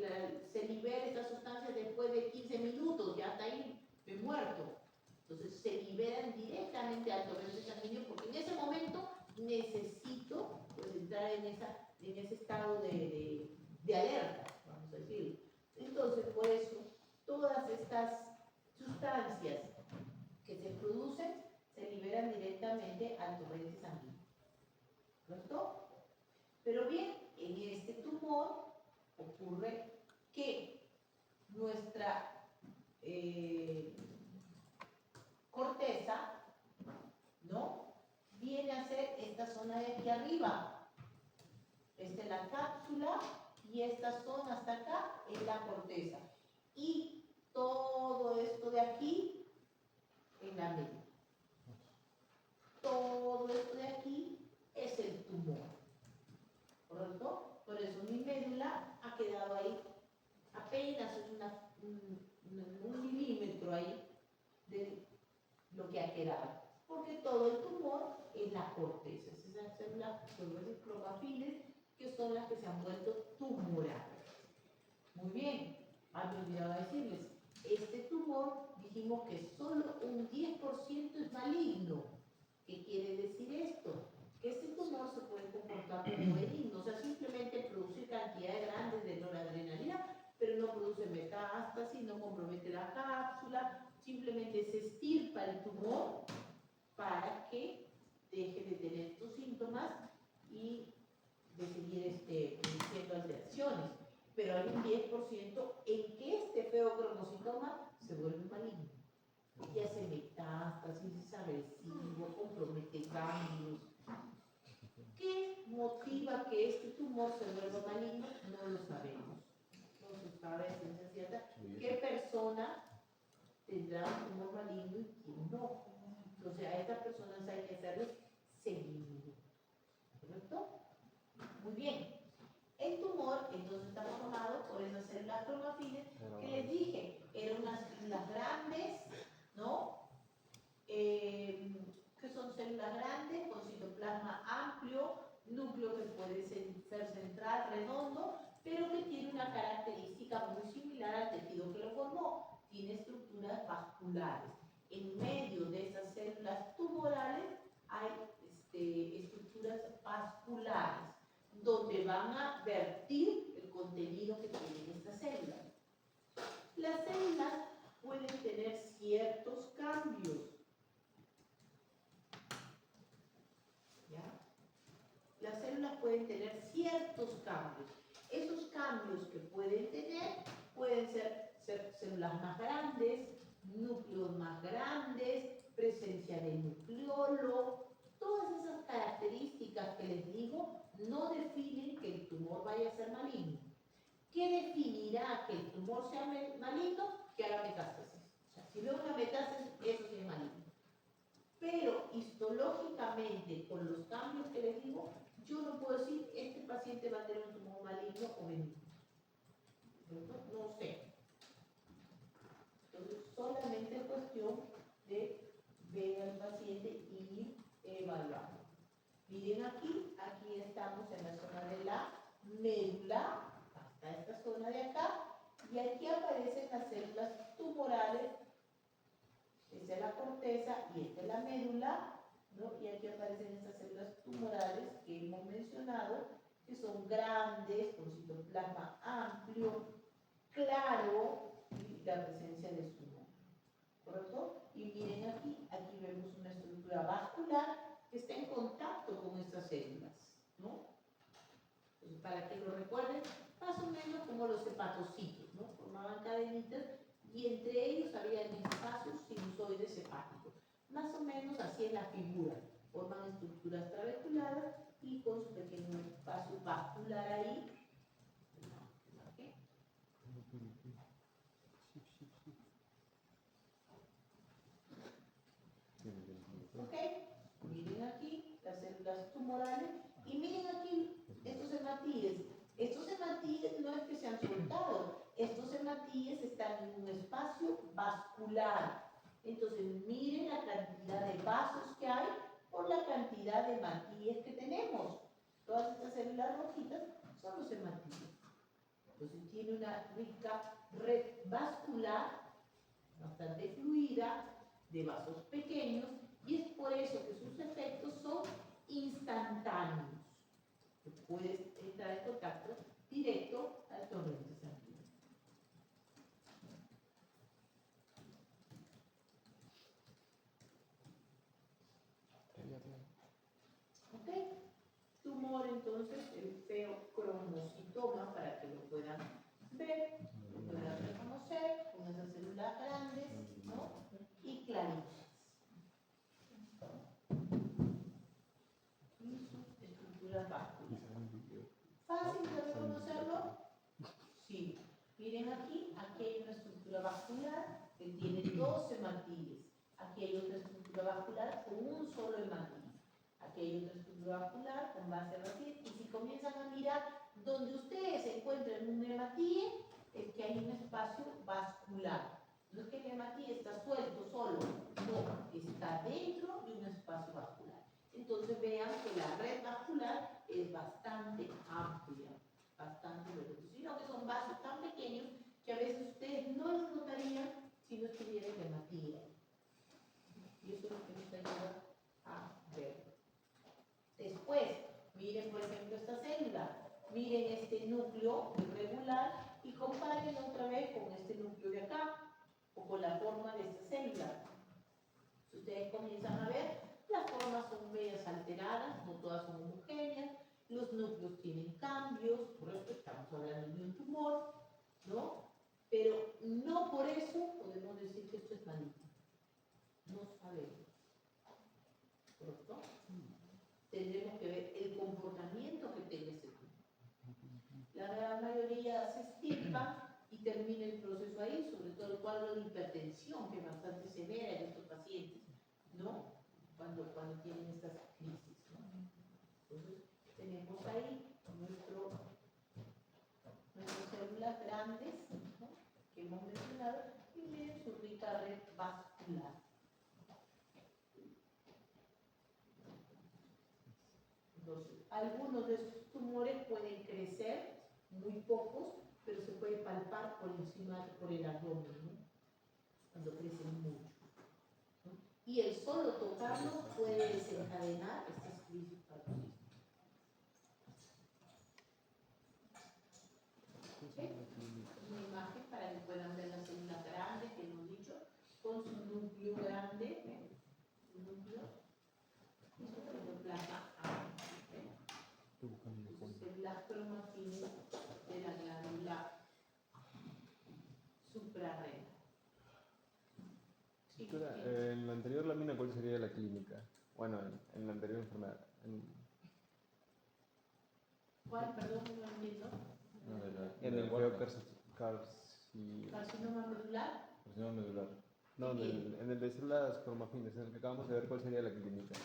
se libere esta sustancia después de 15 minutos, ya hasta ahí me he muerto. Entonces se liberan directamente al torrente sanguíneo porque en ese momento necesito pues, entrar en ese estado de alerta, vamos a decir. Entonces, por eso, todas estas sustancias ¿correcto? Pero bien, en este tumor ocurre que nuestra corteza, ¿no? Viene a ser esta zona de aquí arriba. Esta es la cápsula y esta zona hasta acá es la corteza. Y todo esto de aquí en la médula. Todo esto de aquí es el tumor. ¿Correcto? Por eso mi médula ha quedado ahí. Apenas un milímetro ahí de lo que ha quedado. Porque todo el tumor es la corteza. Esas células clorofiles que son las que se han vuelto tumorales. Muy bien. Me olvidaba decirles, este tumor dijimos que solo un 10% es maligno. ¿Qué quiere decir esto? Que este tumor se puede comportar como benigno, o sea, simplemente produce cantidades grandes de noradrenalina, pero no produce metástasis, no compromete la cápsula, simplemente se estirpa el tumor para que deje de tener estos síntomas y de seguir produciendo alteraciones. Pero hay un 10% en que este feocromocitoma se vuelve maligno. Y hace metástasis, es agresivo, compromete ganglios. ¿Qué motiva que este tumor se vuelva maligno? No lo sabemos. No se sabe a ciencia cierta qué persona tendrá un tumor maligno y quién no. Entonces a estas personas hay que hacerles seguimiento. ¿Correcto? Muy bien. El tumor entonces está formado por esas células clorofiles que les dije, eran unas células grandes, ¿no? Que son células grandes con citoplasma amplio, núcleo que puede ser central, redondo, pero que tiene una característica muy similar al tejido que lo formó. Tiene estructuras vasculares. En medio de esas células tumorales hay estructuras vasculares donde van a vertir el contenido que tienen estas células. Las células pueden tener ciertos cambios. ¿Ya? Las células pueden tener ciertos cambios. Esos cambios que pueden tener pueden ser células más grandes, núcleos más grandes, presencia de nucleolo. Todas esas características que les digo no definen que el tumor vaya a ser maligno. ¿Qué definirá que el tumor sea maligno? Que haga metástasis. O sea, si veo una metástasis, eso sí es maligno. Pero histológicamente, con los cambios que les digo, yo no puedo decir, este paciente va a tener un tumor maligno o benigno. No sé. Entonces, solamente es cuestión de ver al paciente y evaluarlo. Miren aquí estamos en la zona de la médula, hasta esta zona de acá, y aquí aparecen las células tumorales. Esta es la corteza y esta es la médula, ¿no? Y aquí aparecen estas células tumorales que hemos mencionado, que son grandes, con citoplasma amplio, claro, y la presencia de zumo. ¿Correcto? Y miren aquí vemos una estructura vascular que está en contacto con estas células, ¿no? Entonces, para que lo recuerden, más o menos como los hepatocitos, ¿no? Formaban cadenitas y entre ellos había espacios sinusoides hepáticos. Más o menos así es la figura. Forman estructuras trabeculadas y con su pequeño espacio vascular ahí. ¿Okay? ¿Ok? Miren aquí las células tumorales y miren aquí estos hematíes. Estos hematíes no es que se han soltado, estos hematíes están en un espacio vascular. Entonces miren la cantidad de vasos que hay por la cantidad de hematíes que tenemos. Todas estas células rojitas son los hematíes. Entonces tiene una rica red vascular, bastante fluida, de vasos pequeños, y es por eso que sus efectos son instantáneos. Puedes entrar en contacto directo al torrente sanguíneo. ¿Ok? entonces el feocromocitoma para que lo puedan ver, lo puedan reconocer con esas células grandes, ¿no? Y claritas. Y sus estructuras vasculares. ¿Fácil de reconocerlo? Sí. Miren aquí hay una estructura vascular que tiene dos hematíes. Aquí hay otra estructura vascular con un solo hematíe. Aquí hay otra estructura vascular con base hematíe. Y si comienzan a mirar donde ustedes encuentran un hematíe, es que hay un espacio vascular. No es que el hematíe está suelto solo, no, está dentro de un espacio vascular. Entonces vean que la red vascular es bastante amplia, bastante veloz, sino que son vasos tan pequeños que a veces ustedes no los notarían si no estuviera el hematíe. Y eso es lo que nos ayuda a ver. Después, miren por ejemplo esta célula, miren este núcleo irregular y comparen otra vez con este núcleo de acá, o con la forma de esta célula. Si ustedes comienzan a ver, las formas son medias alteradas, no todas son homogéneas, los núcleos tienen cambios, por eso estamos hablando de un tumor, ¿no? Pero no por eso podemos decir que esto es maligno. No sabemos. ¿Correcto? Tendremos que ver el comportamiento que tenga ese tumor. La gran mayoría se extirpa y termina el proceso ahí, sobre todo el cuadro de hipertensión, que es bastante severa en estos pacientes, ¿no? Cuando tienen estas crisis, ¿no? Entonces, tenemos ahí nuestras células grandes, ¿no? Que hemos mencionado, y miren su rica red vascular. Entonces, algunos de estos tumores pueden crecer, muy pocos, pero se puede palpar por encima, por el abdomen, ¿no? Cuando crecen mucho, ¿no? Y el solo tocarlo puede desencadenar estas crisis paroxísticas. Una imagen para que puedan ver la célula grande que hemos dicho, con su núcleo grande, su núcleo, y su citoplasma amplio. Entonces, las cromatines de la glándula suprarrenal. Sí, en la anterior lámina, ¿cuál sería la clínica? Bueno, en la anterior enfermedad. ¿Cuál? Perdón, no entiendo. En el carcinoma medular. Carcinoma medular. No, en el de células cromafines, en el que acabamos de ver, ¿cuál sería la clínica?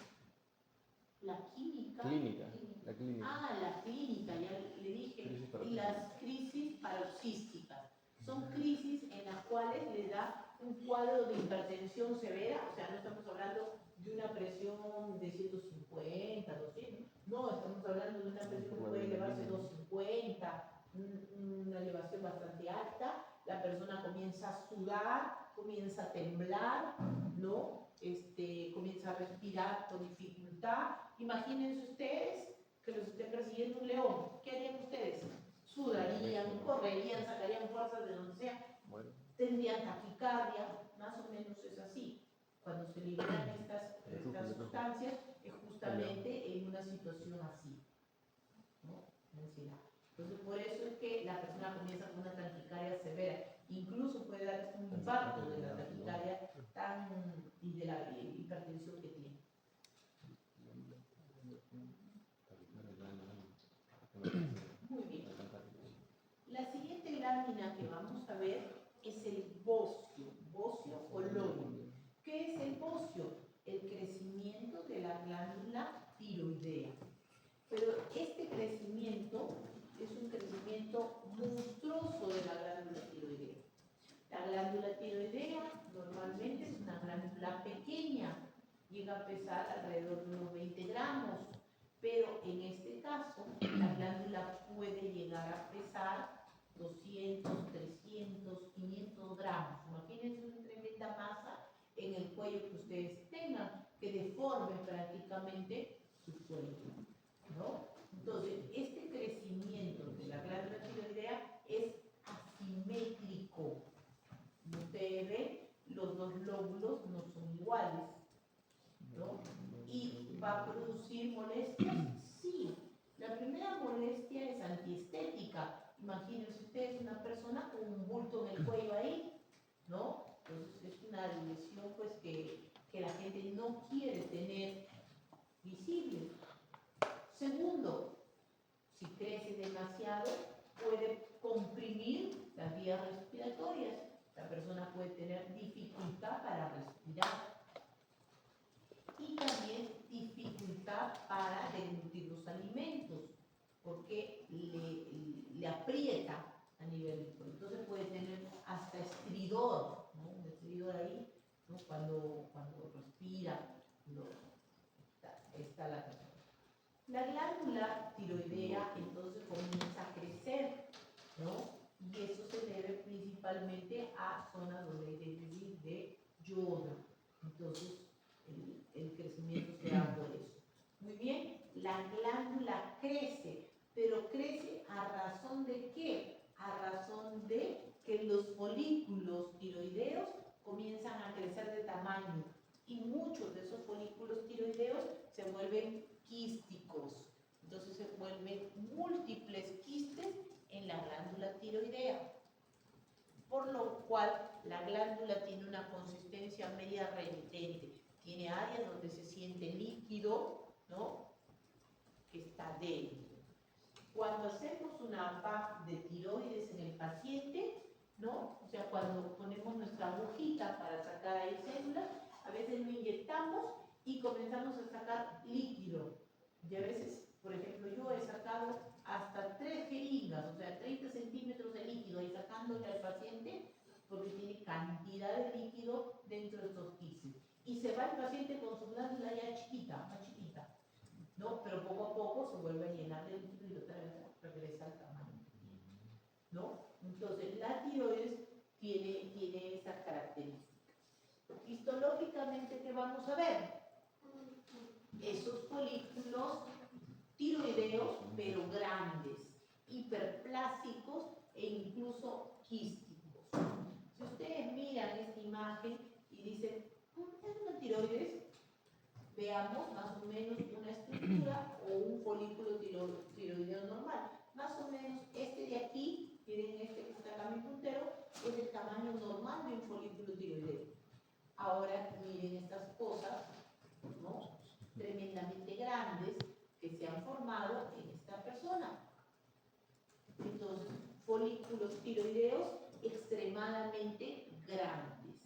La química. La clínica. Ah, la clínica, ya le dije. Y las crisis paroxísticas. Son crisis en las cuales le da un cuadro de hipertensión severa, o sea, no estamos hablando de una presión de 150, 200, no, estamos hablando de una presión que puede elevarse a 250, una elevación bastante alta, la persona comienza a sudar, comienza a temblar, ¿no? Comienza a respirar con dificultad. Imagínense ustedes que los esté persiguiendo un león. ¿Qué harían ustedes? Sudarían, correrían, sacarían fuerzas de donde sea, tendrían taquicardia, más o menos es así. Cuando se liberan estas sustancias es justamente en una situación así, ¿no? Entonces, por eso es que la persona comienza con una taquicardia severa. Incluso puede dar un infarto de la taquicardia y de la hipertensión que tiene. Muy bien. La siguiente lámina que vamos a ver es el bocio colóide. ¿Qué es el bocio? El crecimiento de la glándula tiroidea. Pero este crecimiento es un crecimiento monstruoso de la glándula tiroidea. La glándula tiroidea normalmente es una glándula pequeña, llega a pesar alrededor de unos 20 gramos, pero en este caso la glándula puede llegar a pesar 200, 300, 500 gramos. Imagínense una tremenda masa en el cuello que ustedes tengan, que deforme prácticamente su cuello, ¿no? Entonces, este crecimiento de la glándula tiroidea es asimétrico. Como ustedes ven, los dos lóbulos no son iguales, ¿no? ¿Y va a producir molestias? Sí. La primera molestia es antiestética. Imagínense ustedes una persona con un bulto en el cuello ahí, ¿no? Entonces es una lesión pues que la gente no quiere tener visible. Segundo, si crece demasiado, puede comprimir las vías respiratorias. La persona puede tener dificultad para respirar y también dificultad para deglutir los alimentos, porque le aprieta a nivel líquido. Entonces puede tener hasta estridor, ¿no? Un estridor ahí, ¿no? Cuando respira, está la persona. La glándula tiroidea entonces comienza a crecer, ¿no? Y eso se debe principalmente a zonas donde hay déficit de yodo. Entonces, el crecimiento se da por eso. Muy bien, la glándula crece, pero crece a razón de ¿qué? A razón de que los folículos tiroideos comienzan a crecer de tamaño y muchos de esos folículos tiroideos se vuelven quísticos. Entonces se vuelven múltiples quistes en la glándula tiroidea, por lo cual la glándula tiene una consistencia media remitente. Tiene áreas donde se siente líquido, ¿no? Que está débil. Cuando hacemos una PAP de tiroides en el paciente, ¿no? O sea, cuando ponemos nuestra agujita para sacar ahí células, a veces lo inyectamos y comenzamos a sacar líquido. Y a veces, por ejemplo, yo he sacado hasta 3 jeringas, o sea, 30 centímetros de líquido, y sacándole al paciente porque tiene cantidad de líquido dentro de estos quistes. Y se va el paciente con su glándula ya chiquita, más chiquita, ¿no? Pero poco a poco se vuelve a llenar de líquido y otra vez regresa al tamaño, ¿no? Entonces, la tiroides tiene esas características. Histológicamente, ¿qué vamos a ver? Esos folículos tiroideos, pero grandes, hiperplásicos e incluso quísticos. Si ustedes miran esta imagen y dicen, ¿es una tiroides? Veamos más o menos una estructura o un folículo tiroideo normal. Más o menos este de aquí, miren este que está acá mi puntero, es el tamaño normal de un folículo tiroideo. Ahora miren estas cosas, ¿no? Tremendamente grandes que se han formado en esta persona. Entonces, folículos tiroideos extremadamente grandes,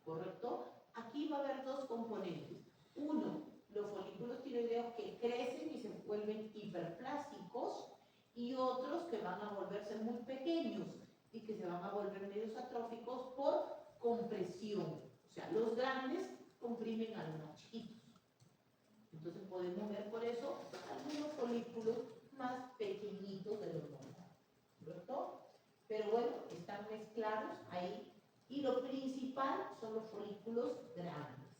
¿correcto? Aquí va a haber dos componentes. Uno, los folículos tiroideos que crecen y se vuelven hiperplásticos, y otros que van a volverse muy pequeños y que se van a volver medios atróficos por compresión. O sea, los grandes comprimen a los más chiquitos. Entonces podemos ver por eso algunos folículos más pequeñitos de los normales, ¿cierto? Pero bueno, están mezclados ahí, y lo principal son los folículos grandes.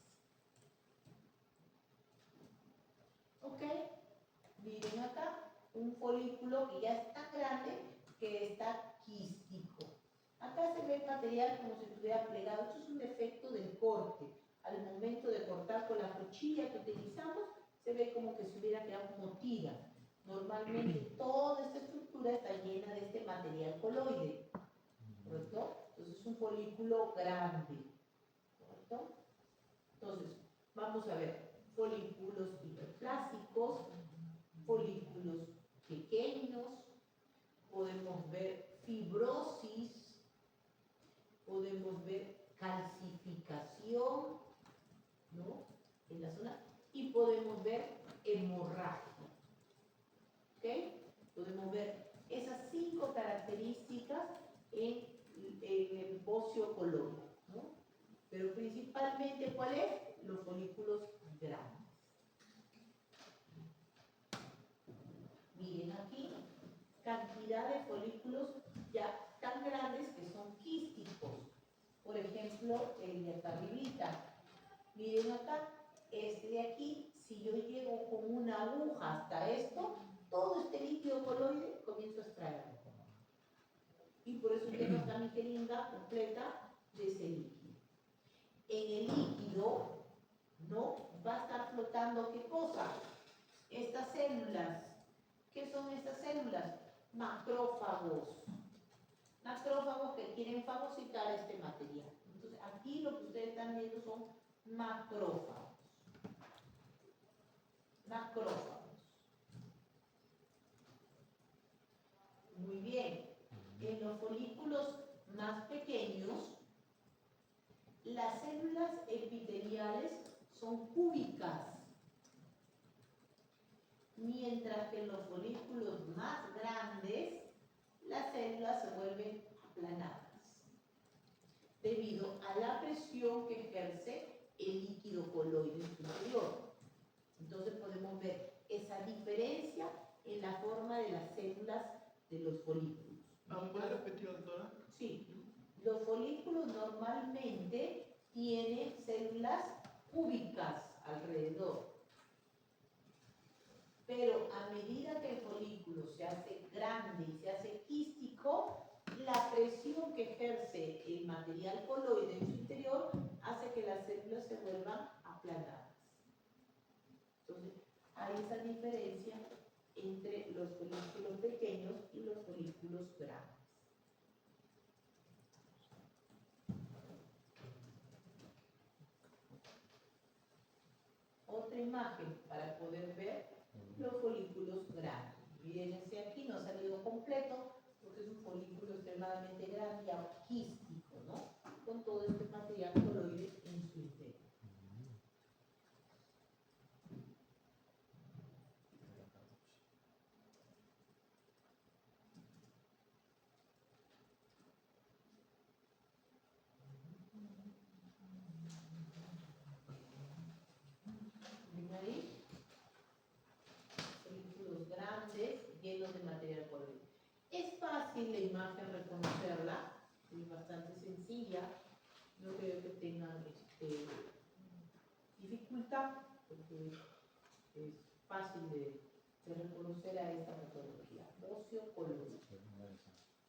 ¿Ok? Miren acá, un folículo que ya es tan grande que está quístico. Acá se ve el material como si estuviera plegado. Esto es un defecto del corte. Al momento de cortar con la cuchilla que utilizamos, se ve como que se hubiera quedado como tira. Normalmente toda esta estructura está llena de este material coloide, ¿correcto? Entonces es un folículo grande, ¿correcto? Entonces, vamos a ver folículos hiperplásticos, folículos pequeños, podemos ver fibrosis, podemos ver calcificación, ¿no? En la zona, y podemos ver hemorragia. ¿Ok? Podemos ver esas 5 características en el bocio coloide, ¿no? Pero principalmente, ¿cuál es? Los folículos grandes. Miren aquí, cantidad de folículos ya tan grandes que son quísticos. Por ejemplo, el de acá arribita. Miren acá, este de aquí, si yo llego con una aguja hasta esto, todo este líquido coloide comienzo a extraerlo. Y por eso tengo acá mi jeringa completa de ese líquido. En el líquido, ¿no? Va a estar flotando, ¿qué cosa? Estas células, ¿Qué son estas células? Macrófagos. Macrófagos que quieren fagocitar este material. Entonces, aquí lo que ustedes están viendo son macrófagos. Macrófagos. Muy bien. En los folículos más pequeños, las células epiteliales son cúbicas, mientras que en los folículos más grandes, las células se vuelven aplanadas, debido a la presión que ejerce el líquido coloide superior. Entonces podemos ver esa diferencia en la forma de las células de los folículos. ¿Puede repetir, doctora? Sí. Los folículos normalmente tienen células cúbicas alrededor. Pero a medida que el folículo se hace grande y se hace quístico, la presión que ejerce el material coloide en su interior hace que las células se vuelvan aplanadas. Entonces, hay esa diferencia entre los folículos pequeños y los folículos grandes. Otra imagen para poder ver los folículos grandes. Fíjense aquí, no ha salido completo porque es un folículo extremadamente grande y quístico, ¿no? Con todo este material coloide en su interior. ¿Ven ahí? Folículos grandes llenos de material coloide. Es fácil la imagen reconocerla, es bastante sencilla. No creo que tengan dificultad, porque es fácil de reconocer a esta metodología. Bocio coloide.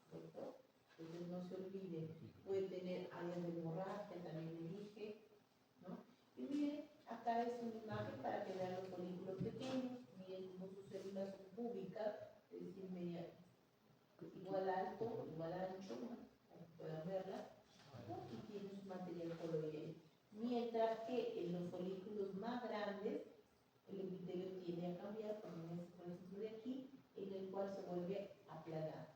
¿Cierto? Entonces no se olvide, puede tener áreas de hemorragia, también le dije, ¿no? Y miren, acá es una imagen para que vean los folículos pequeños, miren cómo sus células son cúbicas, es decir, igual alto, igual ancho, ¿no? Para que puedan verla, ¿no? Y tiene su material coloide. Mientras que en los folículos más grandes, el epitelio tiende a cambiar, como en este, por ejemplo, de aquí, en el cual se vuelve aplanado.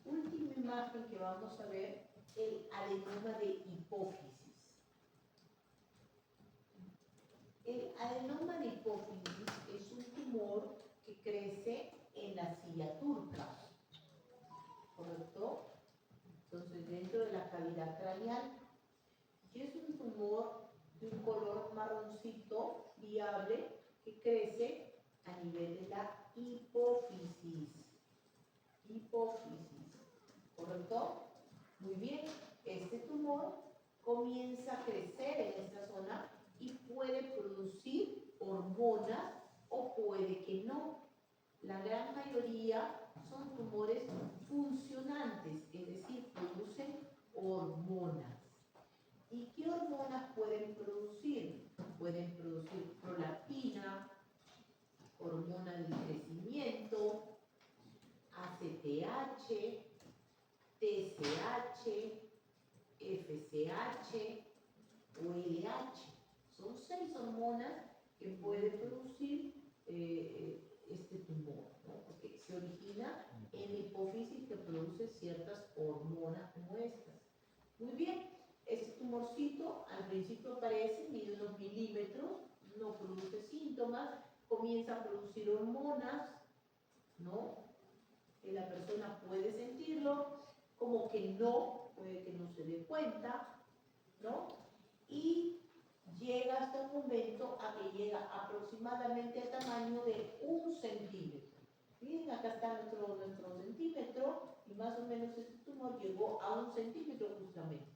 Última imagen que vamos a ver, el adenoma de hipófisis. El adenoma de hipófisis es un tumor que crece en la silla turca, ¿correcto? Entonces, dentro de la cavidad craneal, y es un tumor de un color marroncito viable que crece a nivel de la hipófisis. Hipófisis, ¿correcto? Muy bien, este tumor comienza a crecer en esta zona y puede producir hormonas o puede que no. La gran mayoría son tumores funcionantes, es decir, producen hormonas. ¿Y qué hormonas pueden producir? Pueden producir prolactina, hormona del crecimiento, ACTH, TSH, FSH o LH. Son 6 hormonas que puede producir este tumor, ¿no? Porque se origina en la hipófisis que produce ciertas hormonas como estas. Muy bien, este tumorcito al principio aparece, mide unos milímetros, no produce síntomas, comienza a producir hormonas, ¿no? Que la persona puede sentirlo, como que no, puede que no se dé cuenta, ¿no? Y llega hasta un momento a que llega aproximadamente al tamaño de 1 centímetro. Miren, acá está nuestro centímetro, y más o menos este tumor llegó a 1 centímetro justamente.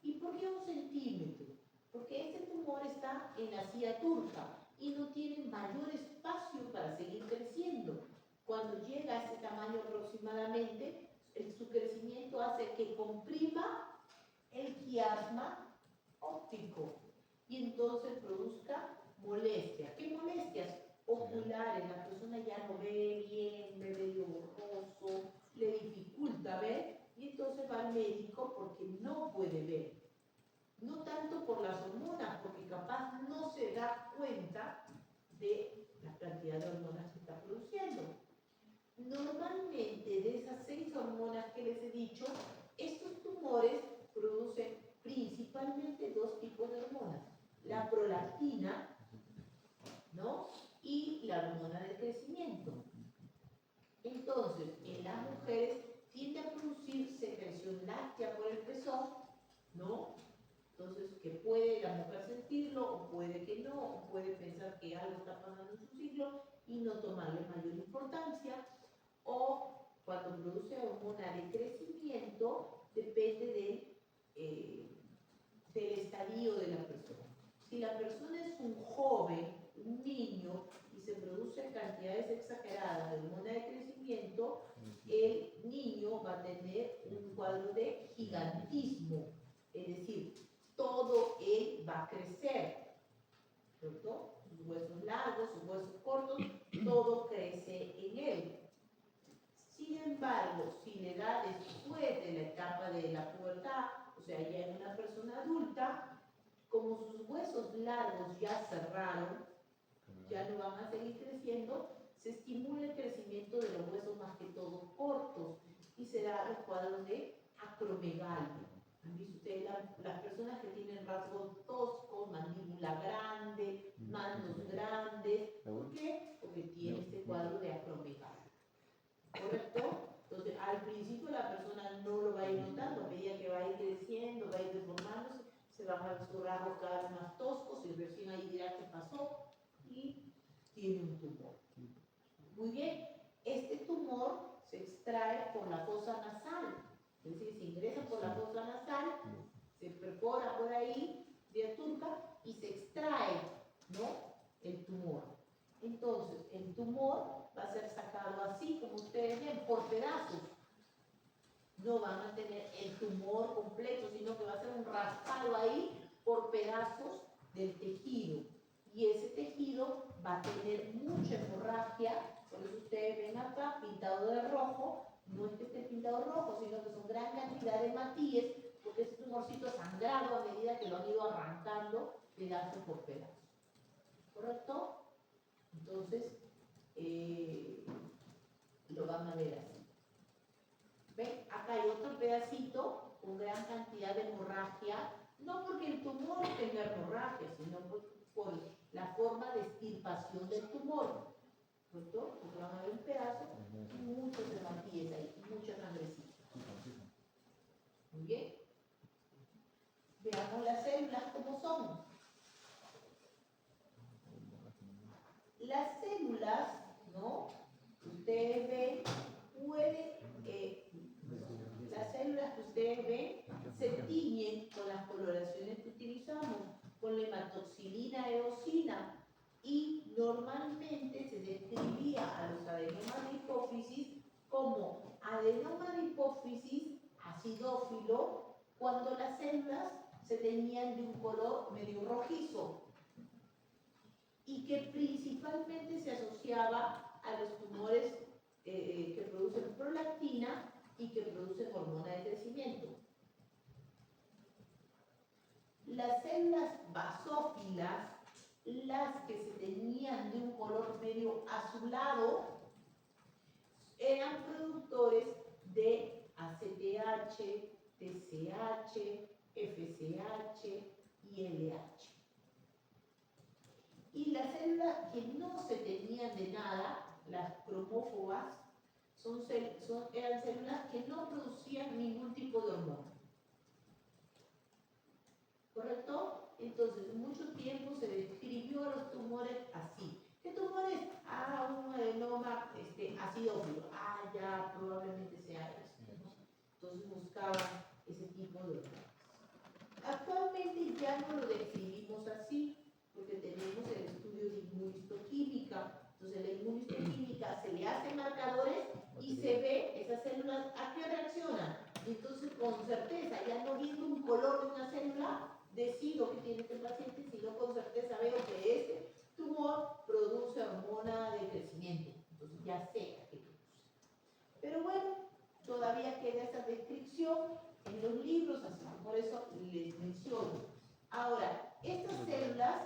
¿Y por qué 1 centímetro? Porque este tumor está en la silla turca y no tiene mayor espacio para seguir creciendo. Cuando llega a ese tamaño aproximadamente, su crecimiento hace que comprima el quiasma óptico y entonces produzca molestias. ¿Qué molestias? Oculares, la persona ya no ve bien, ve medio borroso, le dificulta ver y entonces va al médico porque no puede ver. No tanto por las hormonas, porque capaz no se da cuenta de la cantidad de hormonas que está produciendo. Normalmente de esas 6 hormonas que les he dicho, estos tumores producen principalmente 2 tipos de hormonas, la prolactina, ¿no? Y la hormona del crecimiento. Entonces, en las mujeres tiende a producir secreción láctea por el pezón, ¿no? Entonces, que puede la mujer sentirlo, o puede que no, o puede pensar que algo está pasando en su ciclo y no tomarle mayor importancia, o cuando produce hormona de crecimiento, depende del estadio de la persona. Si la persona es un joven, un niño, y se producen cantidades exageradas de hormona de crecimiento, el niño va a tener un cuadro de gigantismo, es decir, todo él va a crecer, ¿cierto? Sus huesos largos, sus huesos cortos, todo crece en él. Sin embargo, si le da después de la etapa de la pubertad, o sea, ya en una persona adulta, como sus huesos largos ya cerraron, ya no van a seguir creciendo, se estimula el crecimiento de los huesos más que todo cortos y se da los cuadros de acromegalia. ¿Han visto ustedes las personas que tienen rasgos toscos, mandíbula grande, manos grandes? ¿Por qué? Porque tiene este cuadro de acromegalia. ¿Correcto? Entonces, al principio la persona no lo va a ir notando, a medida que va a ir creciendo, va a ir deformándose, se van a ver sus rasgos cada vez más toscos y recién ahí dirá qué pasó y tiene un tumor. Muy bien, este tumor se extrae por la fosa nasal, es decir, se ingresa por la fosa nasal, se perfora por ahí, vía turca, y se extrae, ¿no?, el tumor. Entonces, el tumor va a ser sacado así, como ustedes ven, por pedazos. No van a tener el tumor completo, sino que va a ser un raspado ahí por pedazos del tejido. Y ese tejido va a tener mucha hemorragia, por eso ustedes ven acá pintado de rojo, no es que esté pintado rojo, sino que son gran cantidad de matíes, porque ese tumorcito ha sangrado a medida que lo han ido arrancando pedazo por pedazo. ¿Correcto? Entonces, lo van a ver así. ¿Ven? Acá hay otro pedacito con gran cantidad de hemorragia, no porque el tumor tenga hemorragia, sino por la forma de extirpación del tumor. ¿Cierto? Porque van a ver un pedazo y muchos hematíes ahí, mucha sangrecita. Muy bien. Veamos las células como son. Las células, ¿no?, ustedes ven, las células que ustedes ven se tiñen con las coloraciones que utilizamos, con la hematoxilina eosina, y normalmente se describía a los adenomas de hipófisis como adenoma de hipófisis acidófilo cuando las células se teñían de un color medio rojizo y que principalmente se asociaba a los tumores que producen prolactina y que producen hormona de crecimiento. Las células basófilas, las que se teñían de un color medio azulado, eran productores de ACTH, TSH, FSH y LH. Y las células que no se teñían de nada, las cromófobas, eran células que no producían ningún tipo de hormona. ¿Correcto? Entonces, mucho tiempo se describió a los tumores así. ¿Qué tumores? Un adenoma acidófilo. Ya probablemente sea esto, ¿no? Entonces buscaban ese tipo de hormonas. Actualmente ya no lo describimos así, porque tenemos el estudio de inmunistoquímica. Entonces, la inmunistoquímica se le hacen marcadores y se ve esas células a qué reaccionan. Entonces, con certeza, ya no viendo un color de una célula, decido que tiene este paciente, sino con certeza veo que este tumor produce hormona de crecimiento. Entonces, ya sé a qué produce. Pero bueno, todavía queda esa descripción en los libros, así que por eso les menciono. Ahora, estas células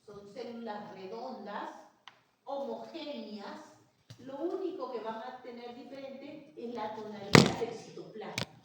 son células redondas, homogéneas. Lo único que van a tener diferente es la tonalidad del citoplasma.